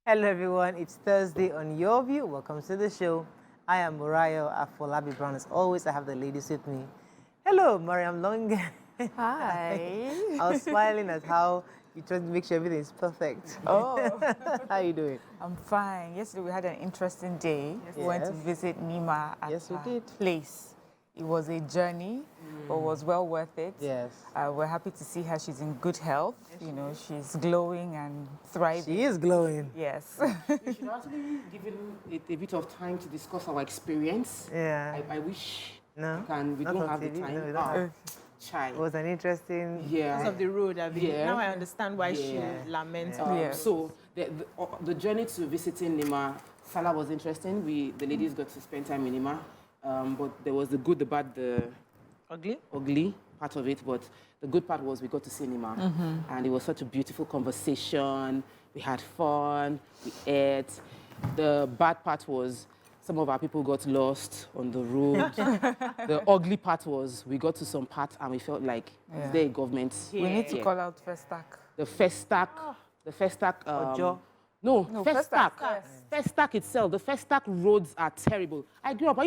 Hello everyone, it's Thursday on Your View. Welcome to the show. I am Murayo Afolabi Brown. As always, I have the ladies with me. Hello, Mariam Long. Hi. I was smiling at how you tried to make sure everything is perfect. Oh. How are you doing? I'm fine. Yesterday we had an interesting day. We went to visit Nima at her place. It was a journey, but was well worth it. Yes. We're happy to see her. She's in good health. You know, she's glowing and thriving. She is glowing. Yes. We should actually give it a bit of time to discuss our experience. Yeah. I wish we Not don't on have TV. the time. No, we don't have. Chai. It was an interesting... Because of the road, now I understand why she Yeah. laments. So the journey to visiting Nima, Salah was interesting. The ladies got to spend time in Nima, but there was the good, the bad, the ugly part of it. But the good part was we got to see Nima, and it was such a beautiful conversation. We had fun, we ate. The bad part was some of our people got lost on the road. The ugly part was we got to some part and we felt like, is there a government? We need to call out Festac. The Festac, Ojo. No, Festac. Yes. Festac itself, the Festac roads are terrible. I grew up,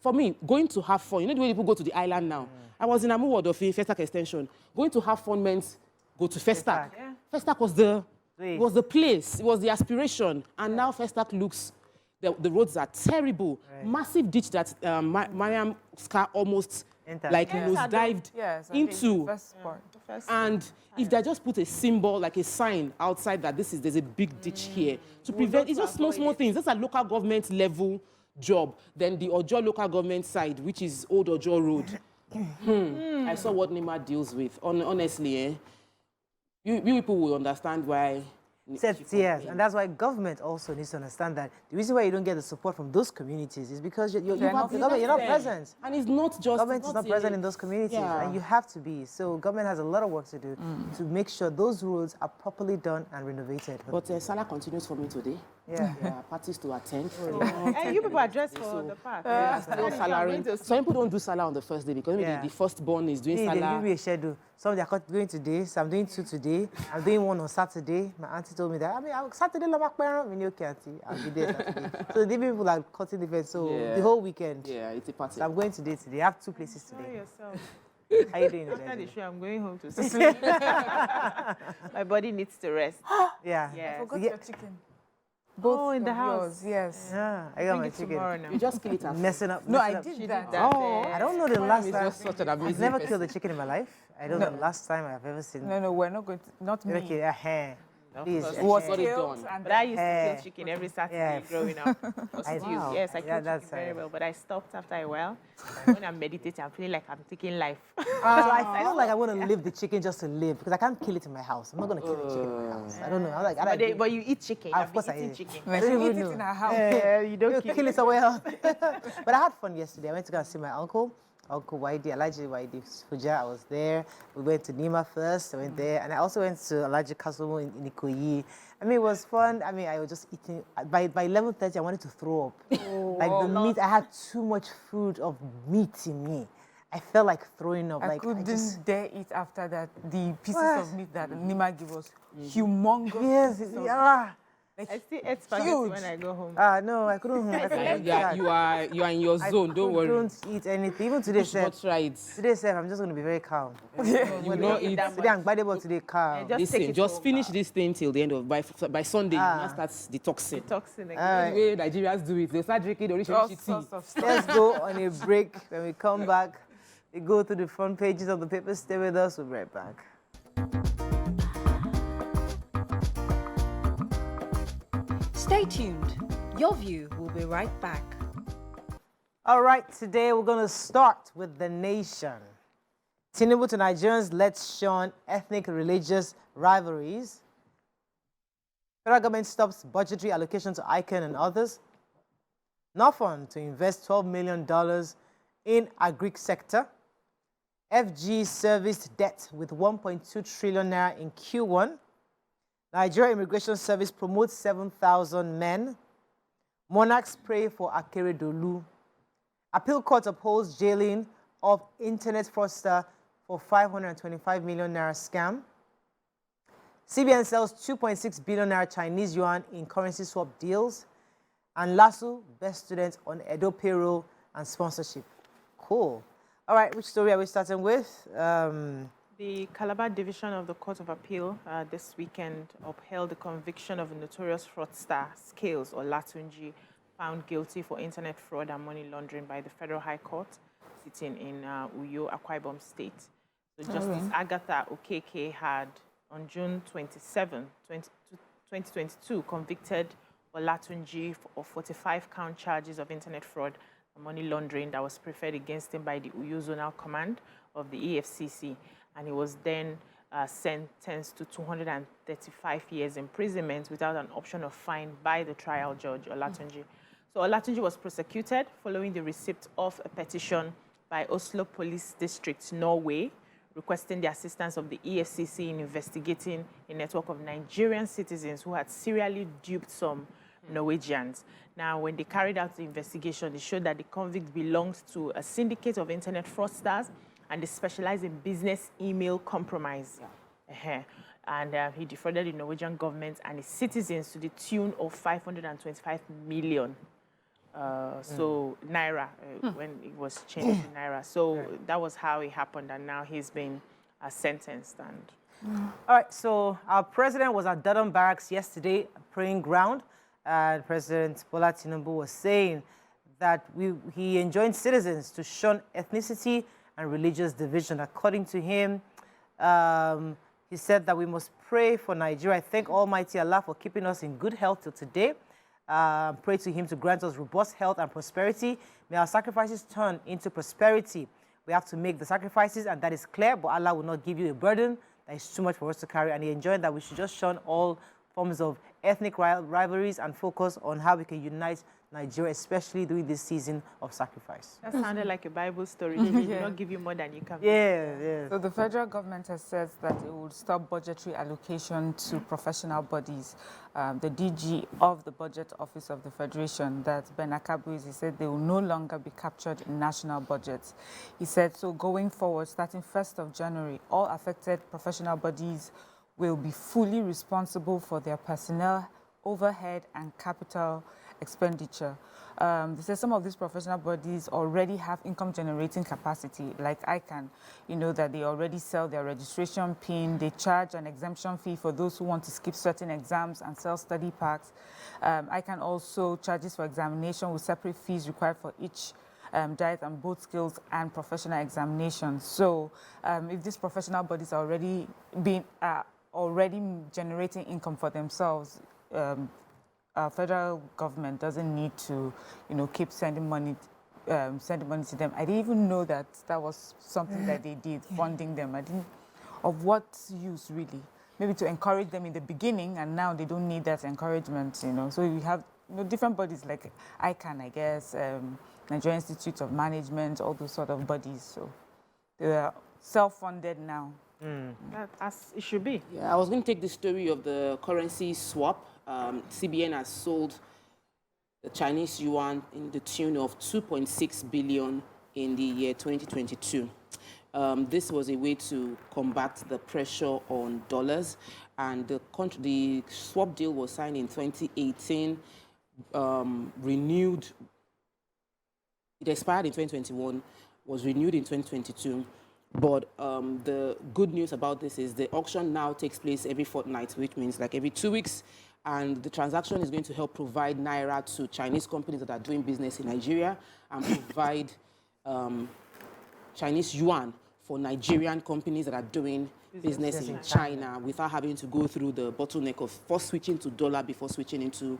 for me, going to have fun, you know the way people go to the island now? I was in Amu Odofi, Festac extension. Going to have fun meant go to Festac. Yeah. Festac was the place, it was the aspiration. And now Festac looks, the roads are terrible. Right. Massive ditch that Mariam's car almost dived into. And if they just put a symbol, like a sign outside that there's a big ditch here to prevent, it's just small things. That's a local government level job. Then the Ojo local government side, which is Old Ojo Road. I saw what Nima deals with. Honestly, you people will understand why. Yes, and that's why government also needs to understand that the reason why you don't get the support from those communities is because you're not present. And it's not just... Government is not present in those communities, and you have to be. So government has a lot of work to do to make sure those roads are properly done and renovated. But Salah continues for me today. Yeah. Parties to attend. And you people are dressed for the park. Some people don't do Salah on the first day because maybe the firstborn is doing Salah. They give me a schedule. Some they are doing today, so I'm doing 2 today. I'm doing 1 on Saturday. My auntie told me that. Saturday, I'll be there Saturday. So the people are cutting the event, so the whole weekend. Yeah, it's a party. So I'm going today. I have 2 places today. Enjoy yourself. How you doing? After the show, I'm going home to sleep. My body needs to rest. Yeah. I forgot your chicken. Both in the house. Yes. Yeah, I got my chicken. Now. You just kill it after. Messing up. No, I messing up. did that. I don't know the last time. Just such an amazing I've never person. killed a chicken in my life. I don't know the last time I've ever seen. No, we're not going to. Not me. Okay, please. Was Got it killed done. But I used to kill chicken every Saturday growing up. Wow. Yes, I killed chicken very well, but I stopped after a while. When I'm meditating, I'm feeling like I'm taking life. So I feel like I want to live the chicken just to live because I can't kill it in my house. I'm not going to kill the chicken in my house. I don't know. But you eat chicken. Of course I eat eat. chicken. When she eats it in her house. Yeah, you don't kill it somewhere else. But I had fun yesterday. I went to go and see my uncle Waidi, Alaji Waidi Fuja. I was there. We went to Nima first. I went there. And I also went to Alaji Kasumu in Ikoyi. I mean, it was fun. I mean, I was just eating. By 11:30, I wanted to throw up. The meat, I had too much food of meat in me. I felt like throwing up. I couldn't dare eat after that. The pieces of meat that Nima gave us, humongous. Yes, yeah. I still eat spaghetti when I go home. No, I couldn't. You are in your zone. Don't worry. I don't eat anything. Even today, Today, I'm just going to be very calm. you will not eat. Today, I'm glad today calm. Listen, just finish this thing till the end of by Sunday. You now start detoxing. Toxin again. The way Nigerians do it, they start drinking original tea. Let's go on a break. When we come back, we go to the front pages of the paper. Stay with us. We'll be right back. Stay tuned. Your View will be right back. All right, today we're going to start with the nation. Tinubu to Nigerians, let's shun ethnic religious rivalries. Federal government stops budgetary allocation to ICANN and others. Northern to invest $12 million in agri sector. FG serviced debt with 1.2 trillion naira in Q1. Nigeria Immigration Service promotes 7,000 men. Monarchs pray for Akeredolu. Appeal court upholds jailing of internet fraudster for 525 million naira scam. CBN sells 2.6 billion naira Chinese yuan in currency swap deals. And LASU, best student on Edo payroll and sponsorship. Cool. All right, which story are we starting with? The Calabar Division of the Court of Appeal this weekend upheld the conviction of a notorious fraudster, Scales or Latunji, found guilty for internet fraud and money laundering by the Federal High Court, sitting in Uyo, Akwa Ibom State. So Justice Agatha Okeke had, on June 27, 2022, convicted Olatunji of 45-count charges of internet fraud and money laundering that was preferred against him by the Uyo Zonal Command of the EFCC. And he was then sentenced to 235 years imprisonment without an option of fine by the trial judge, Olatunji. So Olatunji was prosecuted following the receipt of a petition by Oslo Police District, Norway, requesting the assistance of the EFCC in investigating a network of Nigerian citizens who had serially duped some Norwegians. Now, when they carried out the investigation, it showed that the convict belongs to a syndicate of internet fraudsters, and they specialize in business email compromise. And he defrauded the Norwegian government and its citizens to the tune of 525 million. So Naira, when it was changed to Naira. So that was how it happened, and now he's been sentenced. And All right, so our president was at Dodon Barracks yesterday, praying ground, and President Bola Tinubu was saying that he enjoined citizens to shun ethnicity and religious division. According to him, he said that we must pray for Nigeria. I thank Almighty Allah for keeping us in good health till today. Pray to him to grant us robust health and prosperity. May our sacrifices turn into prosperity. We have to make the sacrifices, and that is clear, but Allah will not give you a burden that is too much for us to carry. And he enjoined that we should just shun all forms of ethnic rivalries and focus on how we can unite Nigeria, especially during this season of sacrifice. that sounded like a Bible story. They will not give you more than you can. Yeah. So the federal government has said that it will stop budgetary allocation to professional bodies. The DG of the Budget Office of the Federation, that's Ben Akabuiz, he said they will no longer be captured in national budgets. He said, so going forward, starting 1st of January, all affected professional bodies will be fully responsible for their personnel, overhead, and capital expenditure. They say some of these professional bodies already have income generating capacity, like ICANN. You know that they already sell their registration PIN, they charge an exemption fee for those who want to skip certain exams and sell study packs. ICANN also charges for examination with separate fees required for each diet and both skills and professional examinations. So if these professional bodies are already generating income for themselves, our federal government doesn't need to, keep sending money to them. I didn't even know that was something that they did, funding them. Of what use really? Maybe to encourage them in the beginning, and now they don't need that encouragement, So we have different bodies like ICANN, I guess, Nigerian Institute of Management, all those sort of bodies. So they are self-funded now. As it should be. Yeah, I was going to take the story of the currency swap. CBN has sold the Chinese yuan in the tune of 2.6 billion in the year 2022. This was a way to combat the pressure on dollars, and the swap deal was signed in 2018, renewed. It expired in 2021, was renewed in 2022. But the good news about this is the auction now takes place every fortnight, which means like every 2 weeks. And the transaction is going to help provide Naira to Chinese companies that are doing business in Nigeria, and provide Chinese yuan for Nigerian companies that are doing business in China without having to go through the bottleneck of first switching to dollar before switching into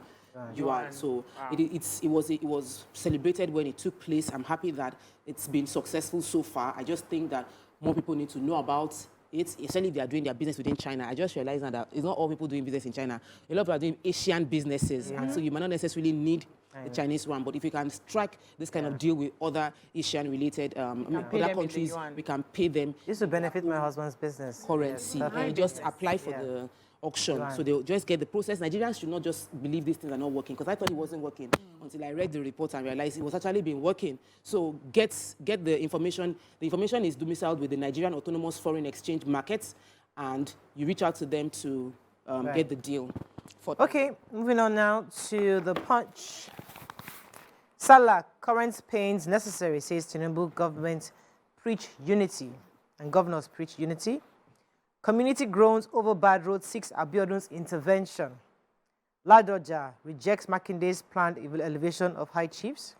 yuan. So it was celebrated when it took place. I'm happy that it's been successful so far. I just think that more people need to know about it, especially if they are doing their business within China. I just realized now that it's not all people doing business in China. A lot of people are doing Asian businesses, and so you might not necessarily need the Chinese one, but if you can strike this kind of deal with other Asian-related other countries, we can pay them. This will benefit my husband's business. Currency. And you just apply for the auction. So they'll just get the process. Nigerians should not just believe these things are not working, because I thought it wasn't working until I read the report and realized it was actually been working. So get the information. The information is domiciled with the Nigerian Autonomous Foreign Exchange Markets, and you reach out to them to get the deal. Okay, moving on now to the Punch. Salah, current pains necessary, says Tinubu government preach unity, and governors preach unity. Community groans over bad road, seeks Abiodun's intervention. Ladoja rejects Makinde's planned elevation of high chiefs.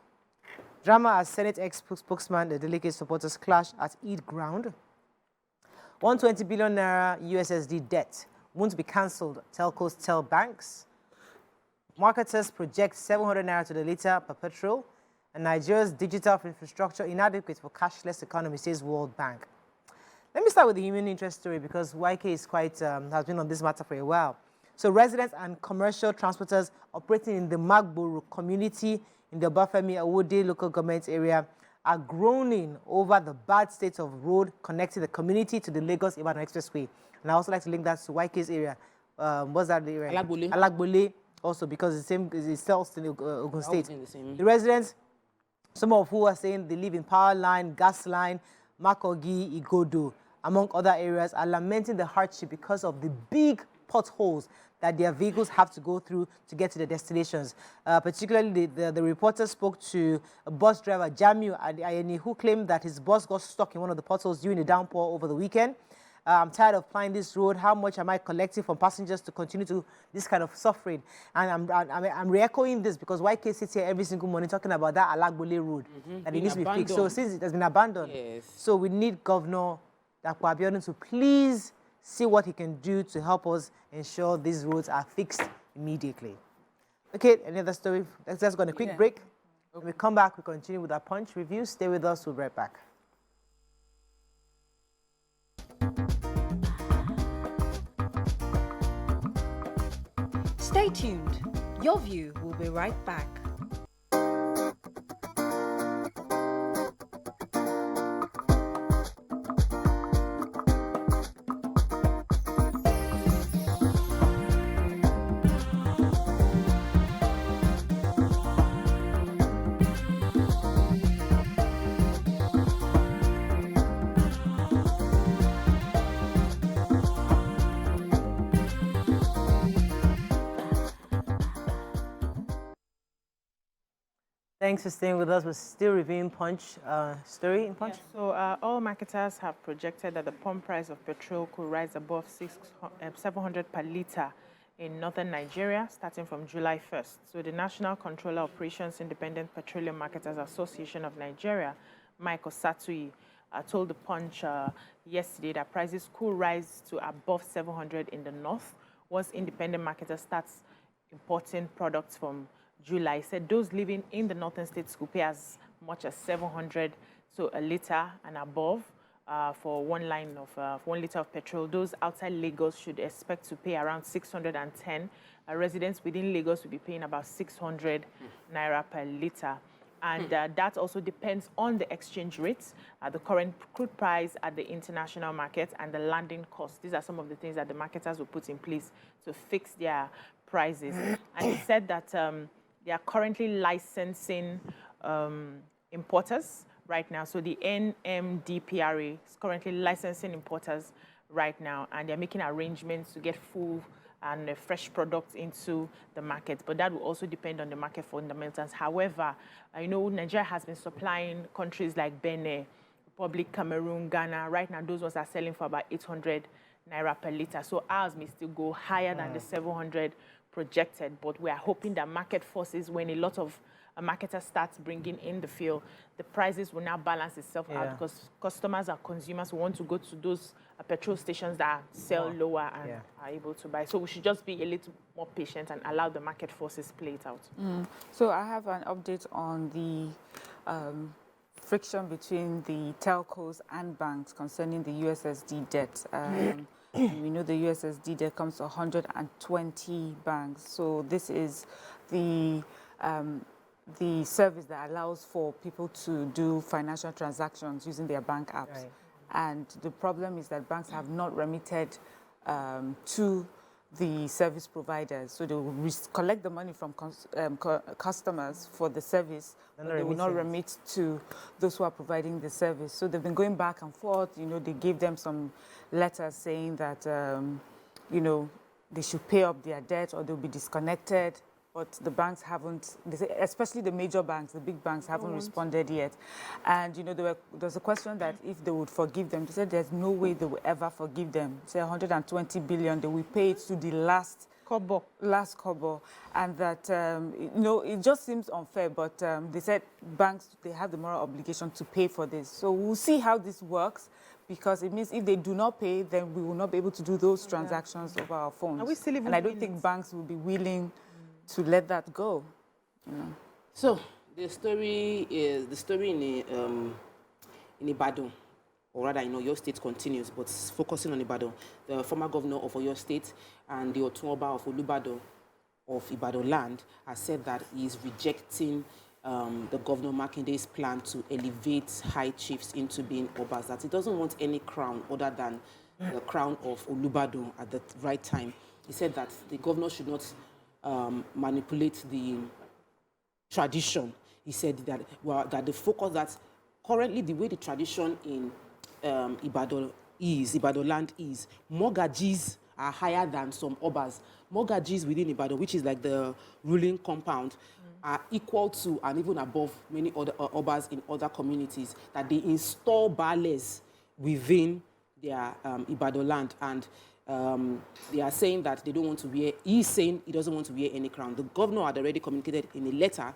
Drama as Senate ex-spokesman, the delegate supporters clash at Eid ground. 120 billion naira USSD debt won't be cancelled, telcos tell banks. Marketers project 700 naira to the litre per petrol. And Nigeria's digital infrastructure inadequate for cashless economy, says World Bank. Let me start with the human interest story because YK is quite, has been on this matter for a while. So residents and commercial transporters operating in the Magboro community in the Obafemi Awode local government area are groaning over the bad state of road connecting the community to the Lagos-Ibadan Expressway. And I also like to link that to YK's area. What's that area? Alagbole. Alagbole also because it's still in Ogun State. The residents, some of who are saying they live in Power Line, Gas Line, Makogi, Igodo, among other areas, are lamenting the hardship because of the big potholes that their vehicles have to go through to get to their destinations. Particularly, the reporter spoke to a bus driver, Jamiu Ayeni, who claimed that his bus got stuck in one of the potholes during the downpour over the weekend. I'm tired of plying this road. How much am I collecting from passengers to continue to this kind of suffering? And I'm re-echoing this because YK sits here every single morning talking about that Alagbole road that it needs to be fixed. So since it has been abandoned, so we need Governor Dapo Abiodun to please see what he can do to help us ensure these roads are fixed immediately. Okay, any other story? Let's just go on a quick break. When we come back, we continue with our Punch review. Stay with us, we'll be right back. Stay tuned. Your View will be right back. Thanks for staying with us. We're still reviewing Punch story in Punch. So all marketers have projected that the pump price of petrol could rise above 700 per litre in northern Nigeria starting from July 1st. So the National Controller Operations Independent Petroleum Marketers Association of Nigeria, Michael Satui, told the Punch yesterday that prices could rise to above 700 in the north once independent marketers starts importing products from July. Said those living in the northern states could pay as much as 700 to a litre and above for 1 litre of petrol. Those outside Lagos should expect to pay around 610. Residents within Lagos will be paying about 600 naira per litre. And that also depends on the exchange rates, the current crude price at the international market, and the landing cost. These are some of the things that the marketers will put in place to fix their prices. And he said that they are currently licensing importers right now. So the NMDPRA is currently licensing importers right now, and they're making arrangements to get full and fresh products into the market. But that will also depend on the market fundamentals. However, I know Nigeria has been supplying countries like Benin, Republic, Cameroon, Ghana. Right now, those ones are selling for about 800 naira per litre. So ours may still go higher than the 700 projected, but we are hoping that market forces, when a lot of marketers start bringing in the fuel, the prices will now balance itself out, because customers and consumers want to go to those petrol stations that sell lower and are able to buy. So we should just be a little more patient and allow the market forces play it out. So I have an update on the friction between the telcos and banks concerning the USSD debt. We know the USSD debt comes to 120 banks. So this is the service that allows for people to do financial transactions using their bank apps. And the problem is that banks have not remitted to the service providers. So they will collect the money from customers for the service, but they will not remit to those who are providing the service. So they've been going back and forth. You know, they gave them some letters saying that, you know, they should pay up their debt or they'll be disconnected. But the banks haven't, especially the major banks, the big banks haven't responded yet. And, you know, there was a question that if they would forgive them, they said there's no way they will ever forgive them. Say 120 billion, they will pay it to the last kobo. And that, you know, it just seems unfair, but they said banks, they have the moral obligation to pay for this. So we'll see how this works, because it means if they do not pay, then we will not be able to do those transactions over our phones. Are we still even and I don't think banks will be willing to let that go. You know. So the story in Ibadan, or rather, you know, your state continues, but focusing on Ibadan. The former governor of Oyo State and the Otunba of Olubadan of Ibadan land has said that he is rejecting the Governor Makinde's plan to elevate high chiefs into being obas, that he doesn't want any crown other than the crown of Olubadan at the right time. He said that the governor should not manipulate the tradition. He said that, well, that the focus that currently the way the tradition in Ibadan land is, mortgages are higher than some obas. Mortgages within Ibadan, which is like the ruling compound, are equal to and even above many other obas in other communities, that they install bales within their Ibadan land. And they are saying that they don't want to wear, he's saying he doesn't want to wear any crown. The governor had already communicated in a letter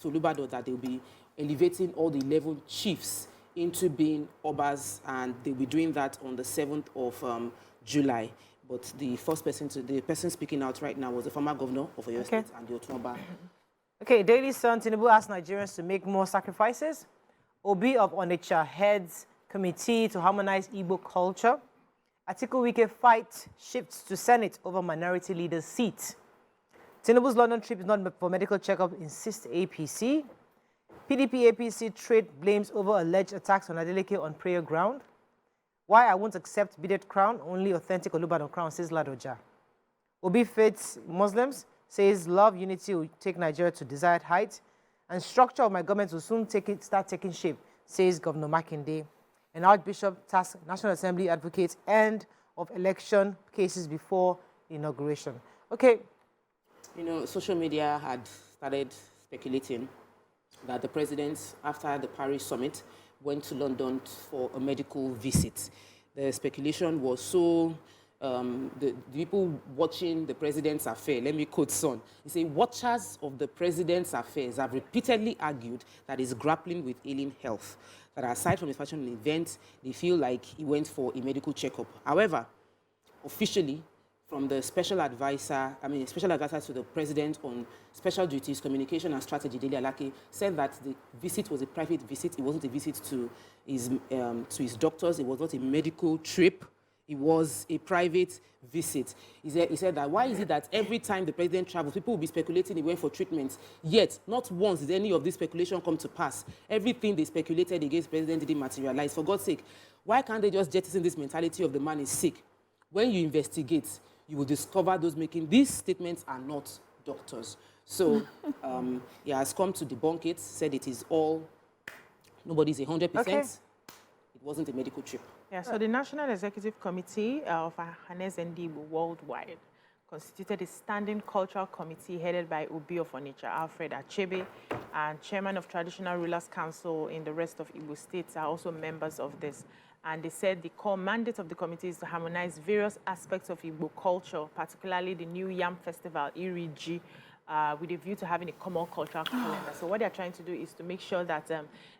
to Olubadan that they'll be elevating all the 11 chiefs into being obas, and they'll be doing that on the 7th of July. But the person speaking out right now was the former governor of Oyo State and the Otunba. Okay, Daily Sun, Tinubu asked Nigerians to make more sacrifices. Obi of Onitsha heads committee to harmonize Igbo culture. Atiku Wike fight shifts to Senate over minority leader's seat. Tinubu's London trip is not for medical checkup, insists APC. PDP APC trade blames over alleged attacks on Adeleke on prayer ground. Why I won't accept beaded crown, only authentic Olubadan crown, says Ladoja. Obi faiths Muslims, says love unity will take Nigeria to desired height, and structure of my government will soon start taking shape, says Governor Makinde. And Archbishop tasked National Assembly advocates end of election cases before inauguration. Okay. You know, social media had started speculating that the president, after the Paris summit, went to London for a medical visit. The speculation was so, the people watching the president's affair, let me quote Son, he said, watchers of the president's affairs have repeatedly argued that he's grappling with ailing health, that aside from his fashion event, they feel like he went for a medical checkup. However, officially, from the special advisor to the president on special duties, communication and strategy, Dele Alake, said that the visit was a private visit. It wasn't a visit to his doctors. It was not a medical trip. It was a private visit. He said that, why is it that every time the president travels, people will be speculating he went for treatment, yet not once did any of this speculation come to pass. Everything they speculated against the president didn't materialize. For God's sake, why can't they just jettison this mentality of the man is sick? When you investigate, you will discover those making these statements are not doctors. So he has come to debunk it, said it is all, nobody's 100%. Okay. It wasn't a medical trip. Yeah, so the National Executive Committee of USSD worldwide constituted a standing cultural committee headed by Obi of Onitsha, Alfred Achebe, and chairman of Traditional Rulers Council in the rest of Igbo states are also members of this. And they said the core mandate of the committee is to harmonize various aspects of Igbo culture, particularly the New Yam Festival, Iriji, with a view to having a common cultural calendar. So what they're trying to do is to make sure that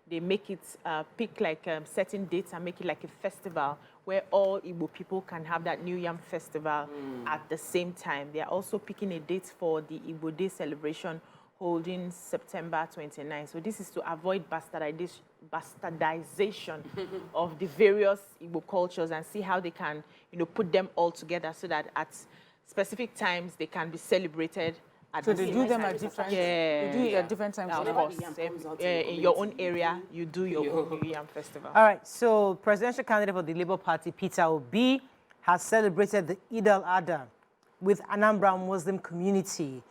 they make it pick like certain dates and make it like a festival where all Igbo people can have that New Yam Festival at the same time. They are also picking a date for the Igbo Day celebration holding September 29. So this is to avoid bastardization of the various Igbo cultures and see how they can, put them all together so that at specific times they can be celebrated. So they do them at different, they do it at different times. Of course. In your own area, you do your own New Yam Festival. All right. So presidential candidate for the Labour Party, Peter Obi, has celebrated the Eid al-Adha with Anambra Muslim community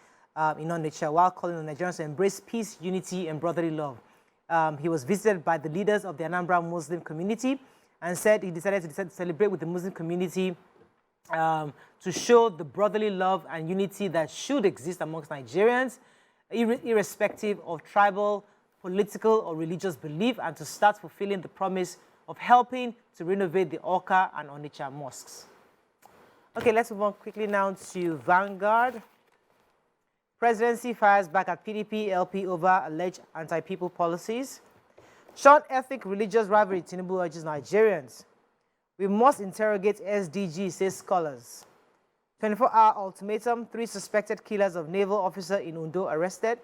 in Onitsha while calling on Nigerians to embrace peace, unity, and brotherly love. He was visited by the leaders of the Anambra Muslim community and said he decided to celebrate with the Muslim community to show the brotherly love and unity that should exist amongst Nigerians, irrespective of tribal, political, or religious belief, and to start fulfilling the promise of helping to renovate the Awka and Onitsha mosques. Okay, let's move on quickly now to Vanguard. Presidency fires back at PDP LP over alleged anti-people policies. Short ethnic religious rivalry, Tinubu urges Nigerians. We must interrogate SDG, says scholars. 24-hour ultimatum, 3 suspected killers of naval officer in Undo arrested.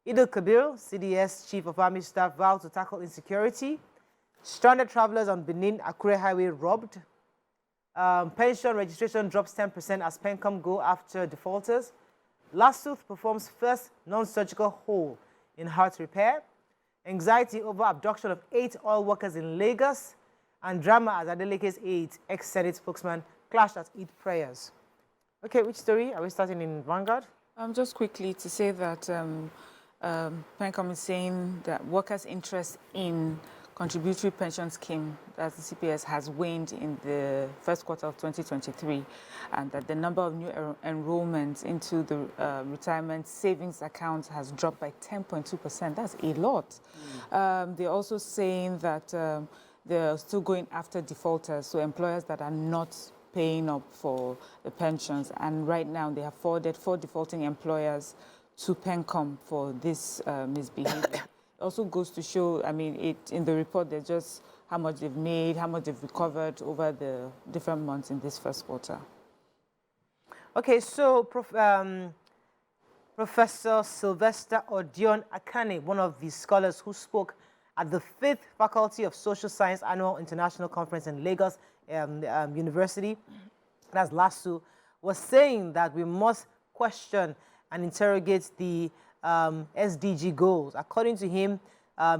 Idil Kabir, CDS Chief of Army Staff, vowed to tackle insecurity. Stranded travelers on Benin-Akure Highway robbed. Pension registration drops 10% as Pencom go after defaulters. Lassuth performs first non-surgical hole in heart repair. Anxiety over abduction of 8 oil workers in Lagos. And drama as Adeleke's aide, ex-Senate spokesman, clashed at Eid prayers. Okay, which story? Are we starting in Vanguard? Just quickly to say that Pencom is saying that workers' interest in contributory pension scheme, that the CPS, has waned in the first quarter of 2023, and that the number of new enrollments into the retirement savings accounts has dropped by 10.2%. That's a lot. They're also saying that they're still going after defaulters, so employers that are not paying up for the pensions. And right now, they have forwarded 4 defaulting employers to Pencom for this misbehavior. It also goes to show, I mean, in the report, there's just how much they've made, how much they've recovered over the different months in this first quarter. Okay, so Professor Sylvester Odion Akane, one of the scholars who spoke at the 5th Faculty of Social Science Annual International Conference in Lagos University, that's LASU, was saying that we must question and interrogate the SDG goals. According to him,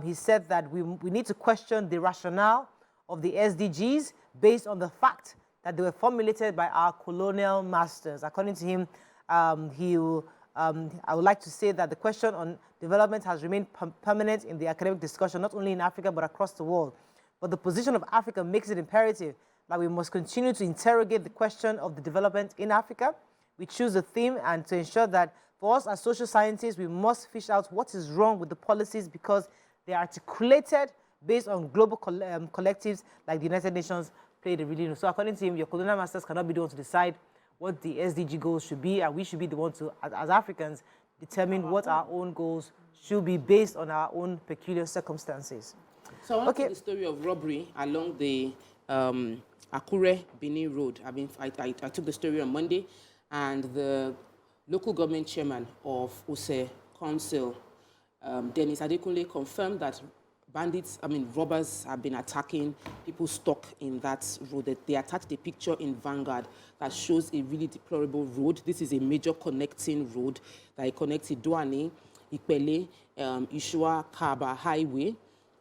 he said that we need to question the rationale of the SDGs based on the fact that they were formulated by our colonial masters. According to him, I would like to say that the question on development has remained permanent in the academic discussion, not only in Africa, but across the world. But the position of Africa makes it imperative that we must continue to interrogate the question of the development in Africa. We choose a theme, and to ensure that for us as social scientists, we must fish out what is wrong with the policies because they are articulated based on global collectives like the United Nations played a really. So according to him, your colonial masters cannot be the one to decide what the SDG goals should be, and we should be the ones to, as Africans, determine what our own goals should be based on our own peculiar circumstances. So I want to tell the story of robbery along the Akure Benin Road. I took the story on Monday, and the local government chairman of Ose Council, Dennis Adekunle, confirmed that robbers have been attacking people stuck in that road. They attached a picture in Vanguard that shows a really deplorable road. This is a major connecting road that connects Idoani, Ipele, Ishua, Kaba Highway,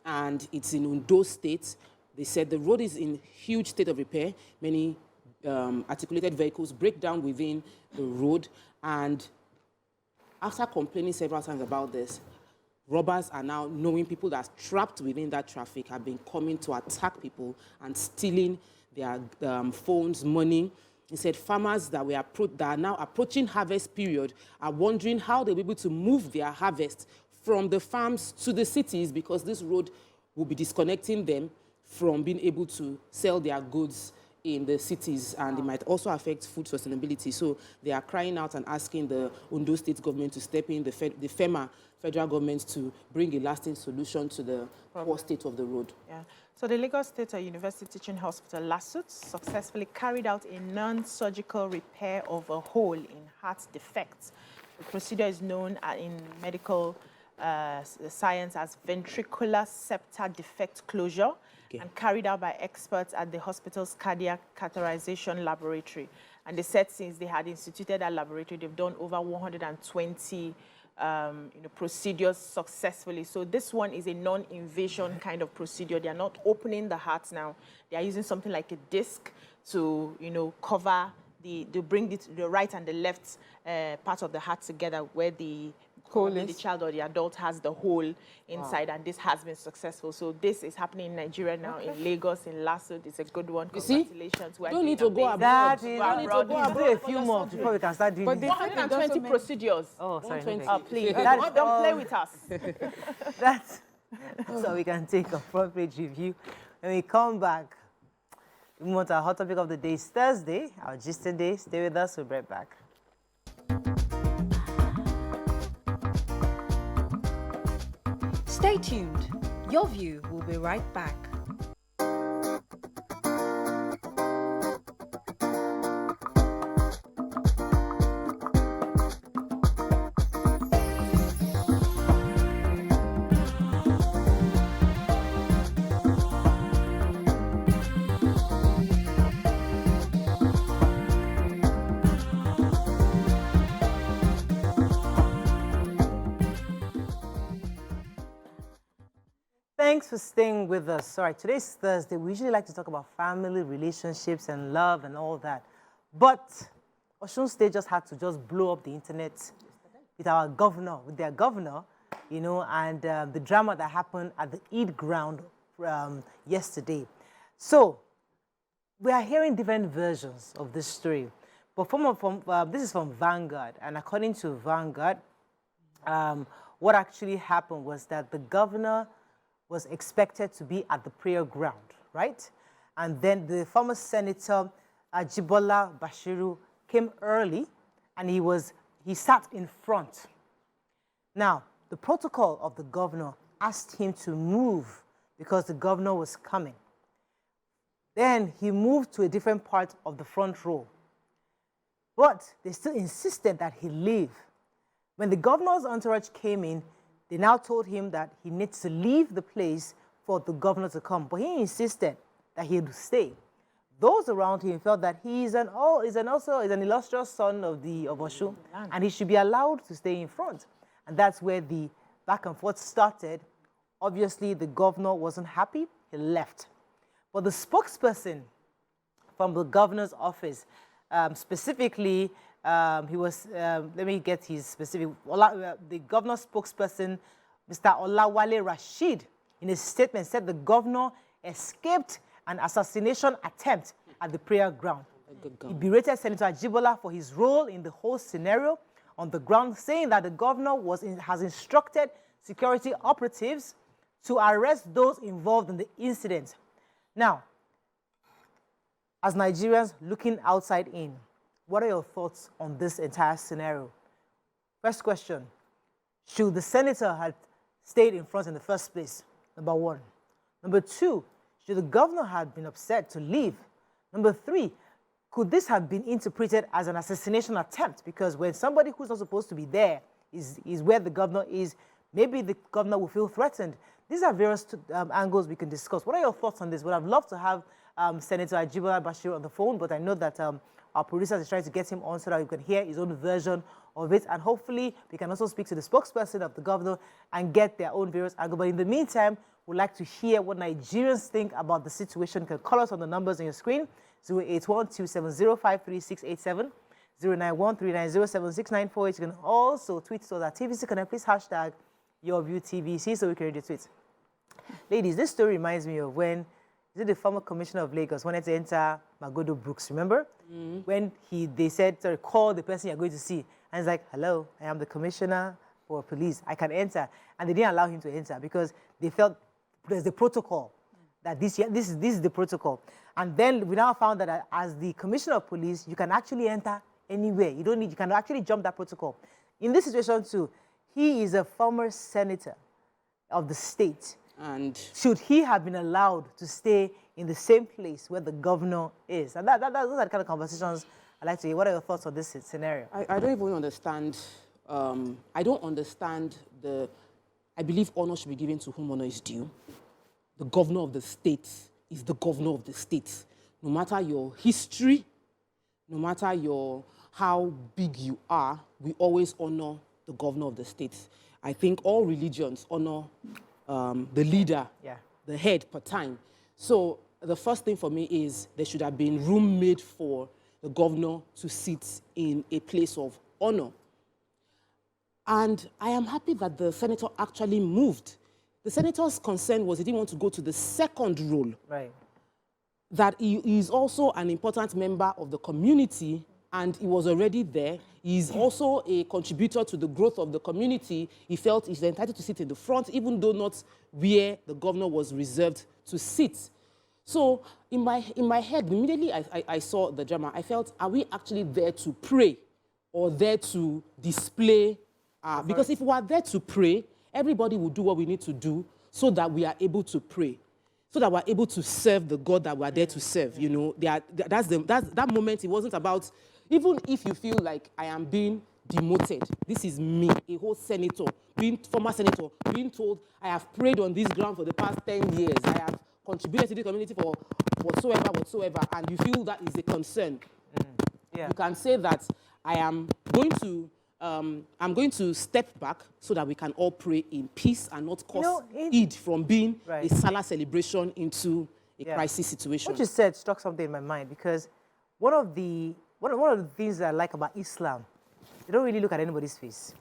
and it's in Undo State. They said the road is in huge state of repair. Many articulated vehicles break down within the road, and after complaining several times about this, robbers are now knowing people that are trapped within that traffic have been coming to attack people and stealing their phones, money. He said farmers that are now approaching harvest period are wondering how they'll be able to move their harvest from the farms to the cities because this road will be disconnecting them from being able to sell their goods in the cities, and it might also affect food sustainability. So they are crying out and asking the Ondo State government to step in, the FEMA, federal government, to bring a lasting solution to the poor state of the road. Yeah. So the Lagos State University Teaching Hospital, LASUT, successfully carried out a non-surgical repair of a hole in heart defects. The procedure is known in medical science as ventricular septal defect closure, and carried out by experts at the hospital's cardiac catheterization laboratory. And they said since they had instituted that laboratory, they've done over 120 procedures successfully. So this one is a non-invasion kind of procedure. They are not opening the heart now. They are using something like a disc to, cover they bring the right and the left part of the heart together, where the child or the adult has the hole inside, and this has been successful. So this is happening in Nigeria now, in Lagos, in Lasso. It's a good one. Congratulations. You don't need to go abroad. That is, Don't need to go do abroad a few more before we can start doing But this. they said 120 procedures. Oh, sorry. 120. Okay. Please, That don't is play with us. That's so we can take a front page review. When we come back, we move on to our hot topic of the day. It's Thursday, our gisting day. Stay with us. We'll be right back. Stay tuned. Your View will be right back. Thanks for staying with us. Sorry, today's Thursday. We usually like to talk about family, relationships, and love and all that. But Osun State just had to blow up the internet with their governor, you know, and the drama that happened at the Eid ground yesterday. So we are hearing different versions of this story. But this is from Vanguard, and according to Vanguard, what actually happened was that the governor was expected to be at the prayer ground, right? And then the former Senator Ajibola Bashiru came early, and he sat in front. Now, the protocol of the governor asked him to move because the governor was coming. Then he moved to a different part of the front row. But they still insisted that he leave. When the governor's entourage came in, they now told him that he needs to leave the place for the governor to come. But he insisted that he would stay. Those around him felt that he is an illustrious son of Osun, and he should be allowed to stay in front. And that's where the back and forth started. Obviously, the governor wasn't happy. He left. But the spokesperson from the governor's office, specifically, he was, let me get his specific, the governor's spokesperson, Mr. Olawale Rashid, in his statement said the governor escaped an assassination attempt at the prayer ground. He berated Senator Ajibola for his role in the whole scenario on the ground, saying that the governor has instructed security operatives to arrest those involved in the incident. Now, as Nigerians looking outside in, what are your thoughts on this entire scenario? First question, should the senator have stayed in front in the first place? Number one. Number two, should the governor have been upset to leave? Number three, could this have been interpreted as an assassination attempt? Because when somebody who's not supposed to be there is where the governor is, maybe the governor will feel threatened. These are various angles we can discuss. What are your thoughts on this? Well, I'd love to have Senator Ajibola Bashir on the phone, but I know that our producers is trying to get him on so that we can hear his own version of it. And hopefully, we can also speak to the spokesperson of the governor and get their own various angles. But in the meantime, we'd like to hear what Nigerians think about the situation. You can call us on the numbers on your screen, 081-270-53687, 091-390-7694. You can also tweet us at TVC Connect. Please hashtag YourViewTVC so we can read your tweets. Ladies, this story reminds me of when the former commissioner of Lagos wanted to enter Magodo Brooks, remember? When they said, sorry, call the person you're going to see. And he's like, hello, I am the commissioner for police. I can enter. And they didn't allow him to enter because they felt there's the protocol, that this is the protocol. And then we now found that as the commissioner of police, you can actually enter anywhere. You can actually jump that protocol. In this situation too, he is a former senator of the state. And should he have been allowed to stay in the same place where the governor is? And those are the kind of conversations I'd like to hear. What are your thoughts on this scenario? I don't even understand. I don't understand I believe honor should be given to whom honor is due. The governor of the state is the governor of the state. No matter your history, no matter how big you are, we always honor the governor of the state. I think all religions honor the leader, the head per time. So the first thing for me is there should have been room made for the governor to sit in a place of honor. And I am happy that the senator actually moved. The senator's concern was he didn't want to go to the second role. Right. That he is also an important member of the community, and he was already there. He is also a contributor to the growth of the community. He felt he's entitled to sit in the front, even though not where the governor was reserved to sit. So in my head, immediately I saw the drama, I felt, are we actually there to pray or there to display? Because if we are there to pray, everybody will do what we need to do so that we are able to pray, so that we're able to serve the God that we're there to serve. You know, that moment, it wasn't about, even if you feel like I am being demoted, this is me, a whole senator, former senator, being told I have prayed on this ground for the past 10 years, I have contributed to the community for whatsoever, and you feel that is a concern. Yeah. You can say that I am going to I'm going to step back so that we can all pray in peace and not cause Eid from being a Salah celebration into a crisis situation. What you said struck something in my mind, because one of the things that I like about Islam, they don't really look at anybody's face.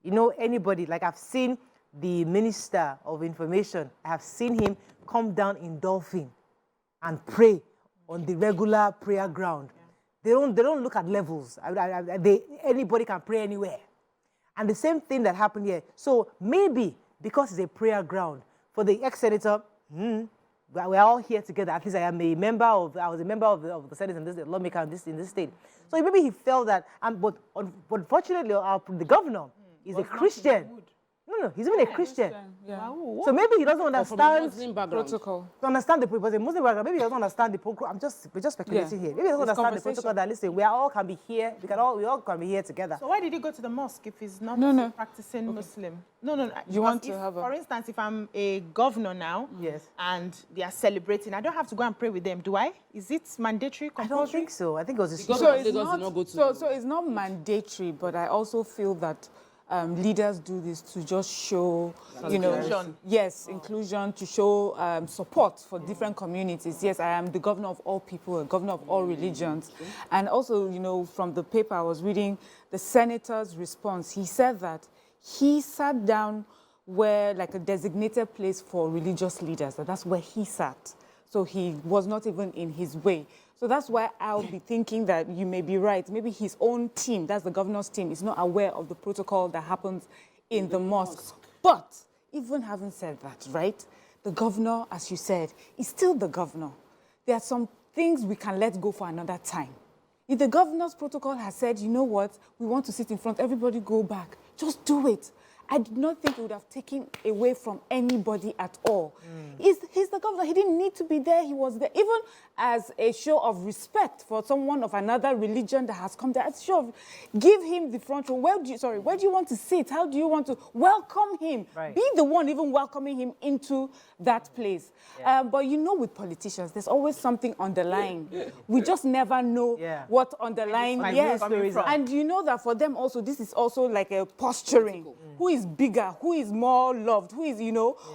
You know, anybody, like I've seen the Minister of Information, I have seen him come down in Dolphin and pray on the regular prayer ground. They don't look at levels. Anybody can pray anywhere. And the same thing that happened here. So maybe because it's a prayer ground, for the ex-senator, we're all here together. At least I was a member of the Senate and the lawmaker in this state. So maybe he felt that, but unfortunately, the governor is a Christian. No, he's even a Christian. Yeah. So maybe he doesn't understand protocol. To understand the protocol. Muslim background, maybe he doesn't understand the protocol. We're just speculating here. Maybe he doesn't understand the protocol that, listen, we all can be here. We all can be here together. So why did he go to the mosque if he's not practicing Muslim? No. You want to have for instance, if I'm a governor now, and they are celebrating, I don't have to go and pray with them, do I? Is it mandatory? Compulsory? I don't think so. I think it was a so it's not mandatory, but I also feel that leaders do this to just show, inclusion. Inclusion, to show support for different communities. Yes, I am the governor of all people, a governor of all religions. And also, from the paper I was reading, the senator's response, he said that he sat down where, like a designated place for religious leaders, that's where he sat. So he was not even in his way. So that's why I'll be thinking that you may be right. Maybe his own team, that's the governor's team, is not aware of the protocol that happens in the mosque. But even having said that, right, the governor, as you said, is still the governor. There are some things we can let go for another time. If the governor's protocol has said, you know what, we want to sit in front, everybody go back, just do it. I did not think it would have taken away from anybody at all. He's the governor. He didn't need to be there. He was there. Even as a show of respect for someone of another religion that has come there, as a show of, give him the front row. Where do you want to sit? How do you want to welcome him? Right. Be the one even welcoming him into that place. But with politicians, there's always something underlying. We just never know what underlying. Yes, and you know that for them also, this is also like a posturing. Who is bigger? Who is more loved? Who is,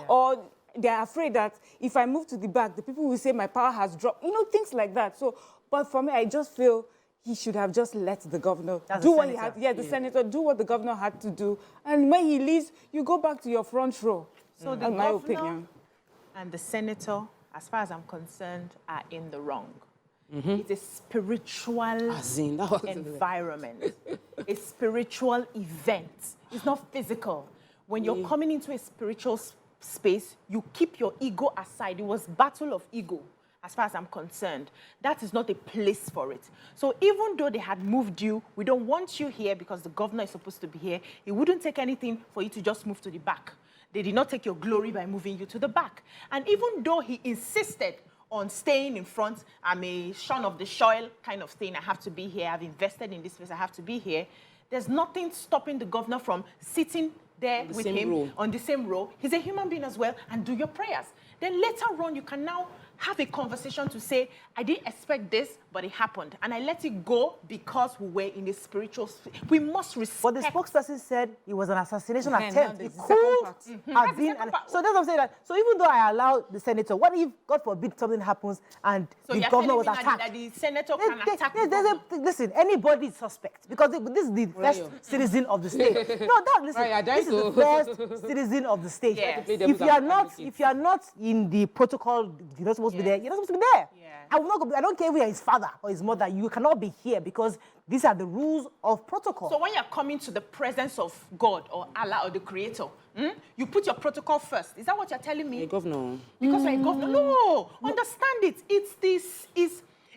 or they're afraid that if I move to the back, the people will say my power has dropped. Things like that. So, but for me, I just feel he should have just let the governor do what he had. The senator do what the governor had to do. And when he leaves, you go back to your front row. So the my governor opinion. And the senator, as far as I'm concerned, are in the wrong. It's a spiritual environment, a spiritual event. It's not physical. When you're coming into a spiritual space, you keep your ego aside. It was battle of ego, as far as I'm concerned. That is not a place for it. So even though they had moved you, we don't want you here because the governor is supposed to be here, it wouldn't take anything for you to just move to the back. They did not take your glory by moving you to the back. And even though he insisted on staying in front, I'm a son of the soil kind of thing, I have to be here, I've invested in this place, I have to be here. There's nothing stopping the governor from sitting there with him on the same row. He's a human being as well, and do your prayers. Then later on, you can now have a conversation to say, I didn't expect this, but it happened. And I let it go because we were in a spiritual... We must respect... But the spokesperson said it was an assassination Okay, attempt. now It the could have been... So that's what I'm saying. That, so even though I allow the senator, what if, God forbid, something happens and So the you're governor telling was me attacked? that the senator can attack the There's governor? listen, anybody is suspect because this is the first citizen of the state. Listen, this is the first citizen of the state. Yes. If you are not in the protocol, you're not supposed to be there. You're not supposed to be there. Yeah. I don't care if you're his father or his mother. You cannot be here because these are the rules of protocol. So when you're coming to the presence of God or Allah or the Creator, you put your protocol first. Is that what you're telling me? Hey, governor. Because you're a governor. No, understand it.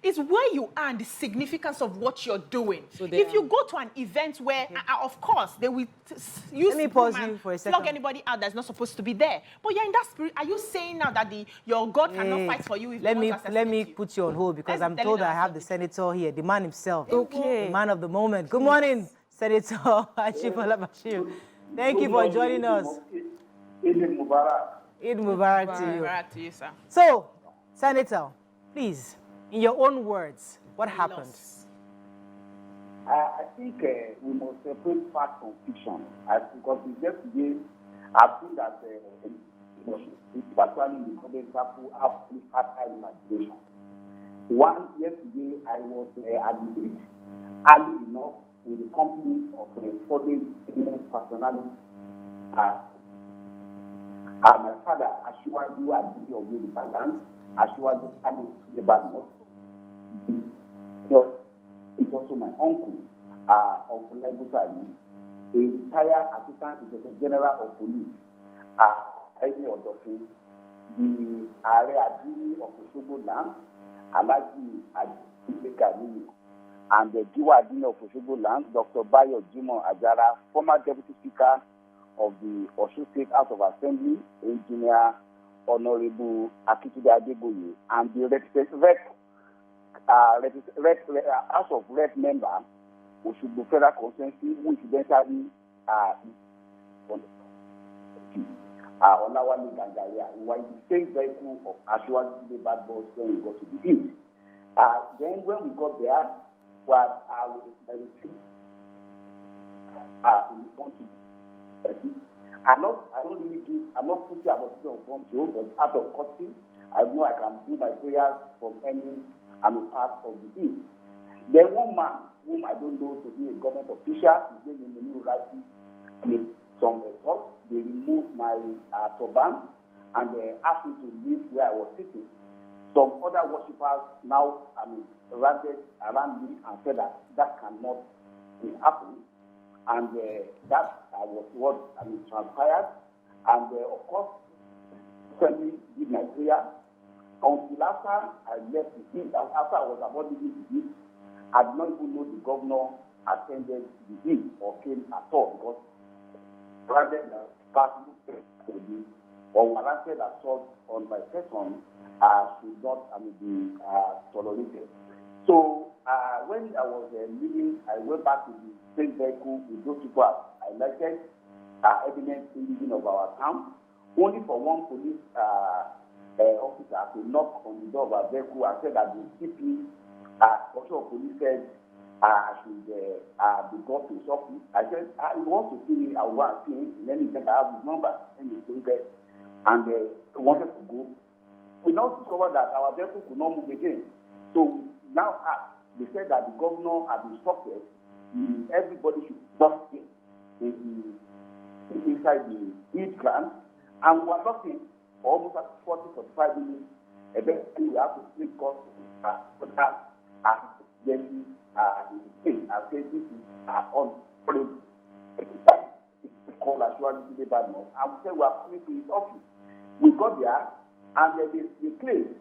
It's where you are and the significance of what you're doing. So if you go to an event where, of course, they will use Let me pause you for a second. flog anybody out that's not supposed to be there. But you're in that spirit. Are you saying now that your God cannot fight for you if let they me want to assassinate let me you? put you on hold because Let's I'm tell told you I now have the something. senator here, the man himself. Okay. The man of the moment. Good morning, Senator Achibola Bashir. Thank you for joining us. Eid Mubarak. Eid Mubarak to you. Mubarak to you, sir. So, Senator, please, in your own words, what happened? I think we must separate fact from fiction. Because yesterday, I've seen that particularly in the government people have had high imagination. One, yesterday, I was at the beach early enough with the company of foreign personalities. My father, Ashiwaju Aditi of the land, Ashiwaju Aditi of the Badmos. It's also my uncle, Uncle Lebusadi, a retired assistant inspector general of police, Amy Odofi, the area of the Osogbo land, Alaji Adikani, and the Giwa Adini of Osogbo land, Dr. Bayo Jimo Ajara, former deputy speaker of the Osun State House of Assembly, Engineer Honorable Akitude Adeboye, and the House of Rep member, Osogbo Federal Constituency, who incidentally Olawale Gangaria, who was the same vehicle of Ashiwaju the bad boys when we got to the east. Then when we got there, I'm not putting about it on control, but out of courtesy, I know I can do my prayers from any part of the east. Then one man, whom I don't know to be a government official, his name is Menu Raji, made some efforts. They removed my turban and asked me to leave where I was sitting. Some other worshippers now ranted around me and said that cannot happen. And that was what transpired. And of course, certainly did my prayer. Until after I left the field, after I was about leaving the field, I did not even know the governor attended the field or came at all because rather than passing or warranted assault on my person should not be tolerated. So when I was leaving, I went back to the same vehicle with those people I elected, eminent citizen of our town, only for one police officer to knock on the door of our vehicle and said that the CP, also police said I should be brought to his office. I said, he wants to see me, I will go and see him. In any event, I have his number. And he wanted to go. We now discovered that our vehicle could not move again. So now they said that the governor had instructed everybody should not stay inside the Eid ground. And we were talking for almost 40-45 minutes. Eventually, we have to split costs for that. Then this is on called Assurance the Badmos. And we said we are coming to his office. We got there and they claimed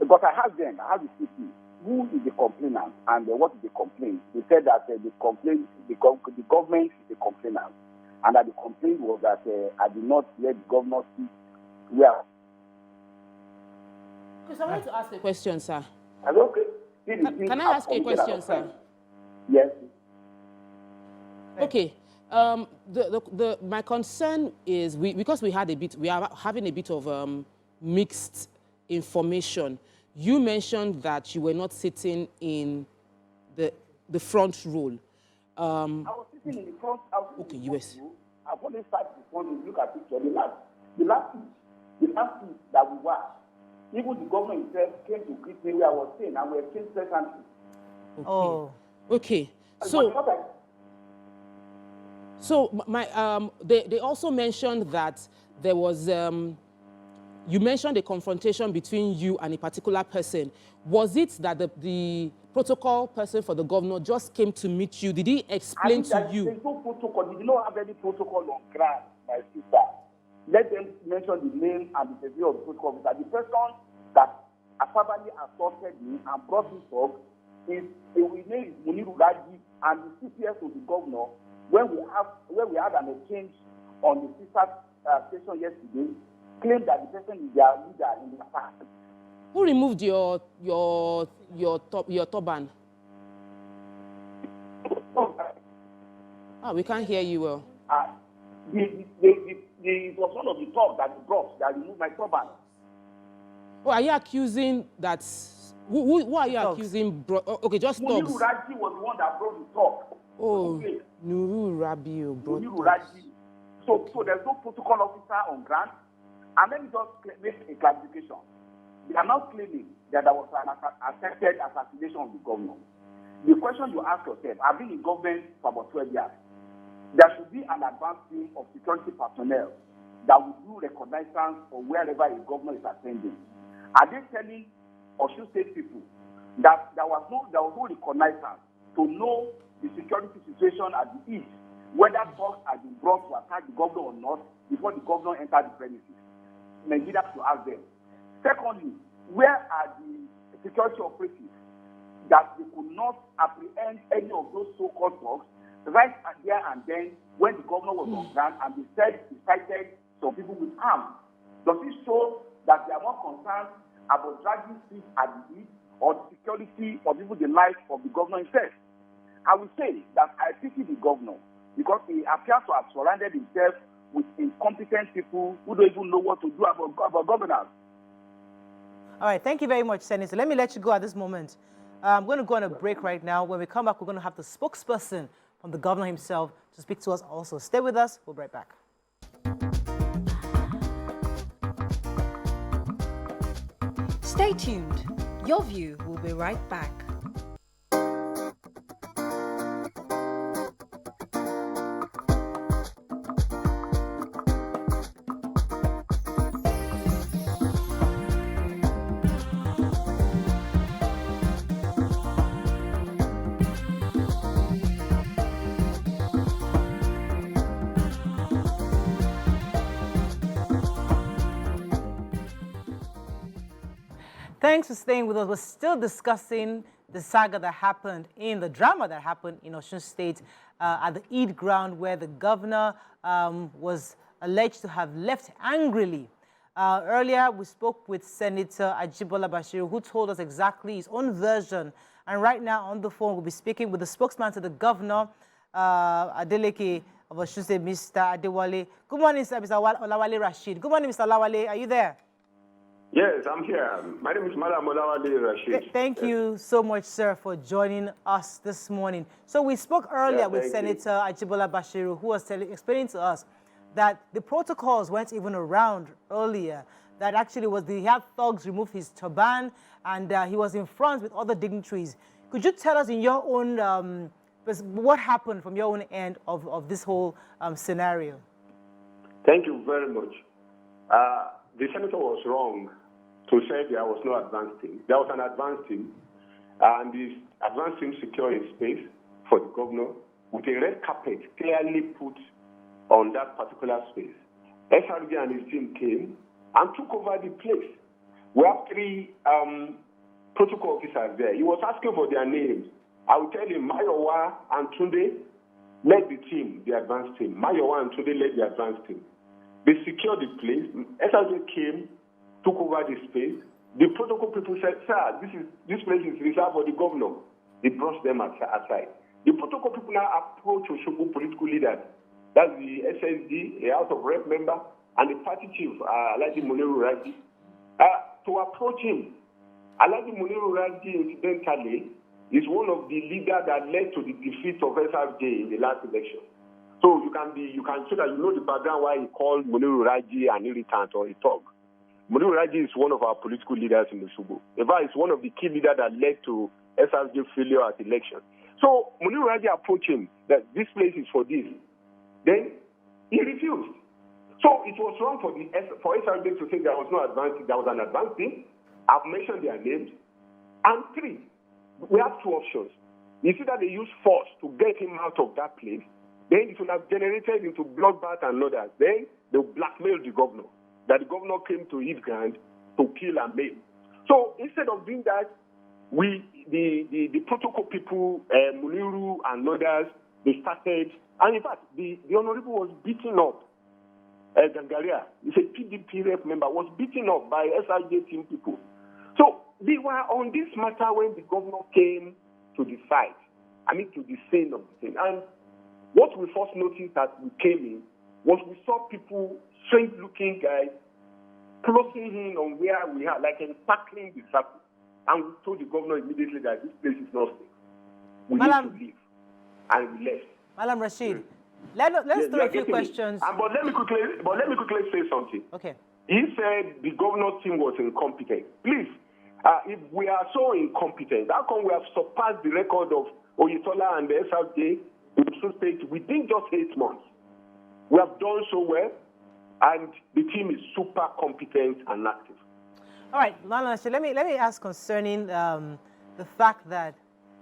but I asked them, I asked the CP, who is the complainant and what is the complaint? They said that the government is the complainant, and that the complaint was that I did not let the governor speak well. Because I want to ask a question, sir. Okay. Can I ask you a question, sir? Yes. Okay. My concern is because we are having a bit of mixed information. you mentioned that you were not sitting in the front row. I was sitting in the front. Okay, US. I've only sat in the front and look at picture. The last seat that we were, even the governor himself came to greet me where I was staying, and we exchanged pleasantries. Okay. Oh. Okay. They also mentioned that there was you mentioned a confrontation between you and a particular person. Was it that the protocol person for the governor just came to meet you? Did he explain to you? There's no protocol. They did not have any protocol on ground, my sister. Let them mention the name and the degree of the protocol officer. The person that affably assaulted me and brought me up is his name is Muniru Raji, and the CPS of the governor, when we had an exchange on the sister station yesterday, claimed that the person is their leader in the past. Who removed your turban? We can't hear you well. It was one of the top that brought that removed my turban. Oh, are you accusing that? Who are you accusing? Okay, just stop. Muniru Raji was the one that brought the top. Oh, Nuru Rabi brought Muniru Raji. So there's no protocol officer on ground. And let me just make a clarification. They are not claiming that there was an attempted assassination of the governor. The question you ask yourself, I've been in government for about 12 years. There should be an advanced team of security personnel that will do reconnaissance for wherever a governor is attending. Are they telling Osun State people that there was no reconnaissance to know the security situation at the east, whether talks had been brought to attack the governor or not before the governor entered the premises? Nigeria to ask them. Secondly, where are the security operatives that they could not apprehend any of those so-called talks right there and then when the governor was on ground and they said he cited some people with arms? Does it show that they are more concerned about dragging feet at the east or the security or even the life of the governor himself? I will say that I pity the governor because he appears to have surrounded himself with incompetent people who don't even know what to do about governance. All right, thank you very much, Senator. Let me let you go at this moment. I'm going to go on a break right now. When we come back, we're going to have the spokesperson from the governor himself to speak to us also. Stay with us. We'll be right back. Stay tuned. Your View will be right back. Thanks for staying with us. We're still discussing the saga that happened the drama that happened in Osun State at the Eid ground where the governor was alleged to have left angrily. Earlier, we spoke with Senator Ajibola Bashiru, who told us exactly his own version. And right now on the phone, we'll be speaking with the spokesman to the governor, Adeleke of Osun State, Mr. Adewale. Good morning, sir, Mr. Olawale Rashid. Good morning, Mr. Olawale. Are you there? Yes, I'm here. My name is Madam Olawale Rashid. Thank you so much, sir, for joining us this morning. So we spoke earlier with Senator Ajibola Bashiru, who was explaining to us that the protocols weren't even around earlier, that actually he had thugs remove his turban, and he was in front with other dignitaries. Could you tell us in your own, what happened from your own end of this whole scenario? Thank you very much. The senator was wrong to say there was no advanced team. There was an advanced team, and the advanced team secured a space for the governor with a red carpet clearly put on that particular space. SRG and his team came and took over the place. We have 3 protocol officers there. He was asking for their names. I will tell him, Mayowa and Tunde led the team, the advanced team. Mayowa and Tunde led the advanced team. They secured the place. SRG came, took over the space. The protocol people said, sir, this place is reserved for the governor. They brushed them aside. The protocol people now approach Osogbo political leaders. That's the USSD, a House of Rep member, and the party chief, Alhaji Muniru Raji, to approach him Alhaji Muniru Raji, incidentally, is one of the leaders that led to the defeat of SRJ in the last election. So you can show that you know the background why he called Muniru Raji an irritant or a thug. Muniru Raji is one of our political leaders in the Subo. In fact, it's one of the key leaders that led to SRJ failure at election. So Muniru Raji approached him that this place is for this. Then he refused. So it was wrong for SRJ to say there was no advancing. There was an advancing. I've mentioned their names. And 3, we have 2 options. You see that they use force to get him out of that place. Then it will have generated into bloodbath and others. Then they will blackmail the governor. That the governor came to his ground to kill and maim. So instead of doing that, the protocol people, Muniru and others, they started. And in fact, the honorable was beaten up. Gangaria, he's a PDP rep member, was beaten up by SRJ team people. So they were on this matter when the governor came to the site, to the scene of the thing. And what we first noticed as we came in was we saw people, strange-looking guys, closing in on where we are, like encircling the circle. And we told the governor immediately that this place is not safe. We need to leave. And we left. Malam Rashid, let's throw a few questions. But let me quickly say something. Okay. He said the governor's team was incompetent. Please, if we are so incompetent, how come we have surpassed the record of Oyetola and the SRJ within just 8 months? We have done so well, and the team is super competent and active. All right, Malam Rashid, let me ask concerning the fact that